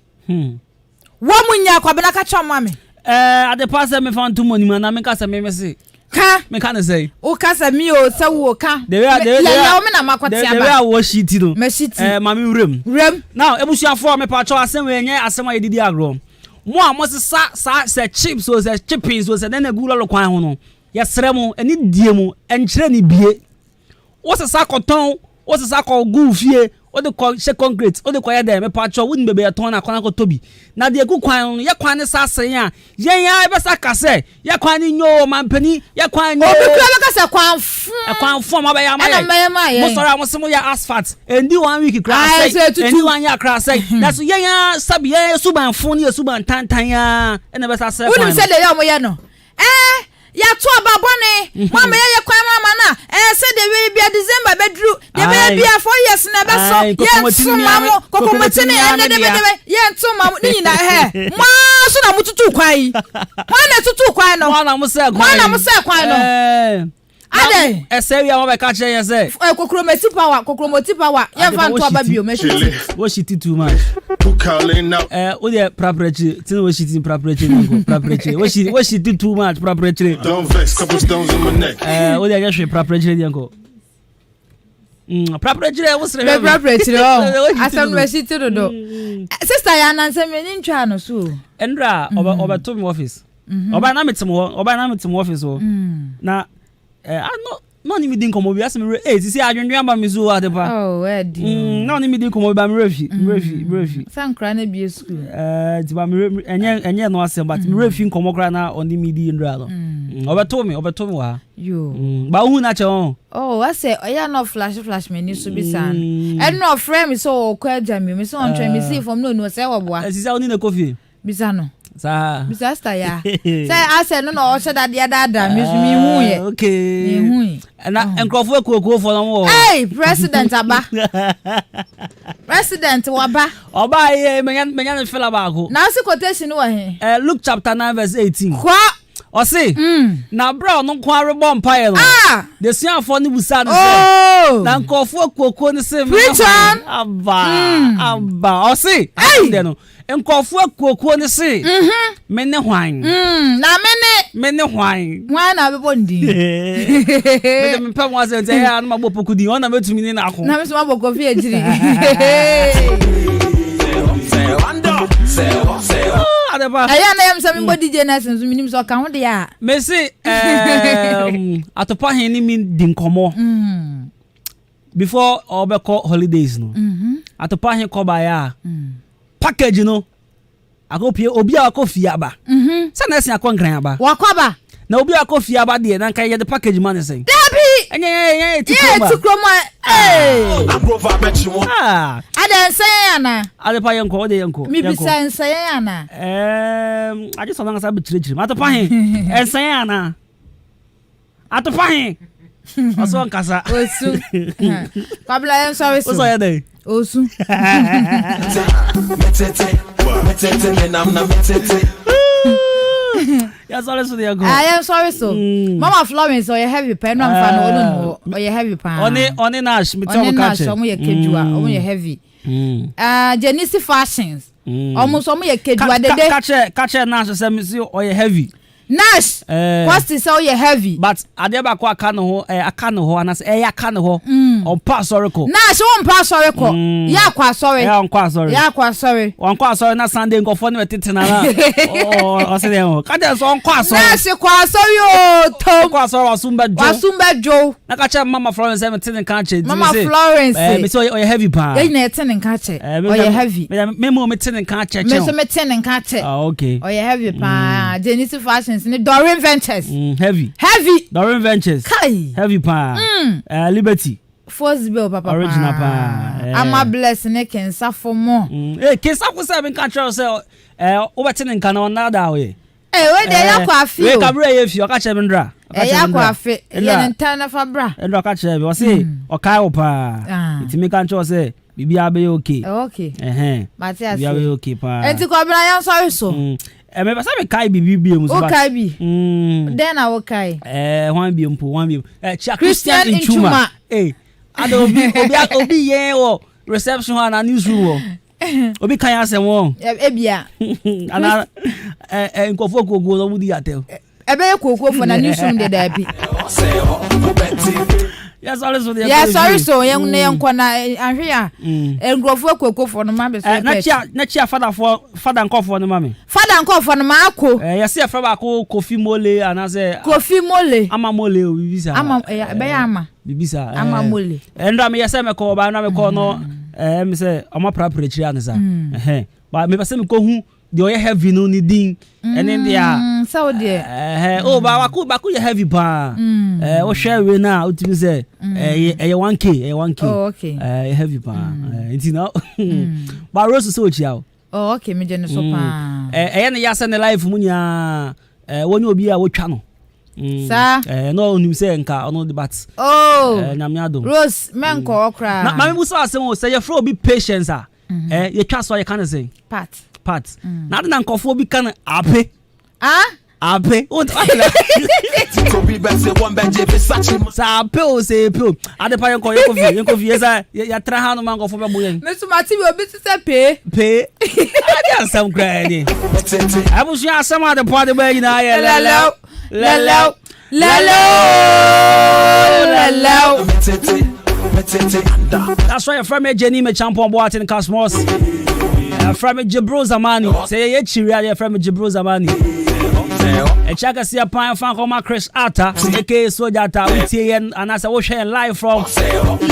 wo munya kwa bena ka chama me ade pass me fan to money na me kasa me se ka me kan say o kasa mi o se wo ka de we me na makwati aba de we wo shiti no me shiti mami rem now ebusuafo me pa cho asem we nye asem a yedidi agro mo a mo se chips o se chippings o se na gula lo kwan ho no yesere mo ani die mo enkyere ni bie wo se sa koton wo se sa ko gu fie o de ko she concrete o de ko ya dem me pa cho won bebe ton na kwana ko tobi na de ku kwan ye kwan ne sa sen ya yen ya be sa kase ye kwan ni nyo mampani ye kwan ni obi kura be kase kwan fo ma be ya ma ye mo sora mo se mo ya asphalt endi 1 week kra say endi 1 year kra say that's yen ya sabi ye suban fo ni suban tantan ya e be sa say kwan woni se de ya mo ye no ya to babone mama ye kwan mama na se de we bia December bedru de be bia 4 years na be so ye so mamo kokomotini ene de ye to mamo ni na he ma so na mututu kwan yi kwan na tutu kwan no kwan na mo se kwan no ade ese ya mo be ka che ye se kokromoti power ye fa nto aba bio me wo shiti too much wo de preparatory tin wo shiti preparatory ngo preparatory wo shiti too much preparatory don't vex couple stones in my neck wo de just preparatory ngo preparatory wo sere preparatory asam we shiti do sister ya na nsem ni ntwa no so endra oba to me office oba na metem office wo na no ni mi din komo bi asem sisi adwendwen aba mi zo adepa no ni mi din komo ba mi refi sankra na bi school ti ba mi enye no asem but mi refi komo kra na oni mi din ndra no obeto me wa yo ba hu na che on I say oya no flash me ni so bi san and no friend me so ko aja me so on try me see from no say wo boa sisi oni na kofi bisa no sa bisa sta ya say ase no o se da dia da me so mi hu ye okay mi hu na enkrofo ekuokuo fo no wo hey president aba president waba oba ye menya no fela ba ko na se quotation wo he Luke chapter 9 verse 18 kwa o say na bra no kwa rebo mpaye no the sian for ni busa no say na enkrofo ekuokuo ni say preacher aba o say de no enkrofo ekuokuo ni say me ne hwan na me ne hwan na bebo ndi me me pa mo say ya no mabo pokudi ona metumi ni na ako na me so mabo kofi ejiri aya na yam sami body DJ na senso minim so ka ho de ya me say atopa hen ni mi din komo before obeko holidays no atopa hen ko ba ya package no akopie obi akofie aba se na esia konkran aba wakwaba na obi akofie aba de na kan ye the package man say dabi enye tikroma agrova bet you ada nsan na ale pa yenko ode yenko mi bisa nsan na I just want to say bichire atopa hen nsan na atopa hen oso nkasa osu kabla yan sorry so oso ya dey osu metete nam na metete ya sorry so dey go I am sorry so mama Florence o ye heavy pen no amfa no o ye heavy pan oni nash me tell ka che o ye kedua o ye heavy Genesis fashions almost o ye kedua dede ka che nash say me see o ye heavy Nash cost is so heavy but ade ba ko aka no ho anas aka no ho on pass sorry ko Nash on pass sorry ko ya kwa sorry on kwa sorry na Sunday nkofo ne metete na o se dem ka de so on kwa sorry Nash kwa sorry o to kwa sorry wasumba jo na ka che mama Florence metete kan che mama Florence me so o heavy pa ye na metete kan che o ye heavy me mo metete kan che me so metete kan che okay o ye heavy pa Genesis fashion ni Doreen Ventures heavy Doreen Ventures kai heavy pa Liberty first bill papa original pa ama bless ne kensa for more kensa ko say ben kan tell say o betting kan on na da we we dey yakwafi we kabra ye fi o ka che mndra yakwafi ye ntana fa bra ndra ka che bi o se o kai wo pa itimi kan cho se bibi abe okay Matias bibi abe okay pa enti ko bra yan so me pasa me kai bibi bi mu so o kai bi then I will kai wan bi Christian Nchuma obi ye wo reception and newsroom wo obi kan asem wo ebia ana nkofo kogo no mudi atel ebe kokofo for na newsroom de da bi yes sorry so yen ne nkona ahwe a nkrofo kokofo no ma be so na chia fada nkofo no ma me fada nkofo no ma akọ yes ya fa ko Kofi Mole ana se Kofi Mole ama Mole o bibisa ama be ya ama bibisa ama Mole ndra me yesa me ko ba na me ko no me say o ma prapre chiri an sa ba me pese me ko hu de o ye heavy no ni din enen dia so de o ba ku ye heavy pa o share we na o timi say e 1k oh okay heavy pa nti na ba Rose so chia oh okay me je no so pa ne ya se ne life mu nya woni obi a wo twa no sa no nim say nka ono debat nyame adom Rose men ko okra na ma me muso asem o say ye fro obi patience a ye twa so ye kan say part na de na nkofo bi kan ape ape o Kobe be say one benje be sachi sa ape o say pe ade pa yen kofi yesa ya tra ha no man nkofo be boyen me so mati bi obi se pe ade ansam kra ni abu so asam ade po ade ba yina ye lelo that's why from Jenny me champion boat in Cosmos from Jibro Zamani say ye chiri from Jibro Zamani e chaka see a pan fan called Chris Atta aka Soja Atta UTN and as I was sharing live from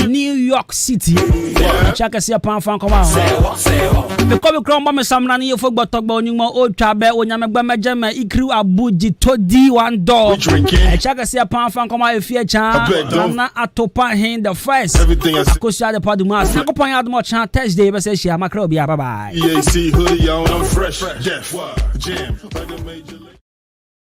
New York City e chaka see a pan fan come out the come crown me samna ni fo gboto gbo onimo o twa be onyame gba mejema ikru abuji todi one door e chaka see a pan fan come out efie cha na atopa hin the first akosia the padumas na ko pan admo cha Thursday be say share makra obi bye bye EAC hoodie on I'm fresh Jeff Jam like a major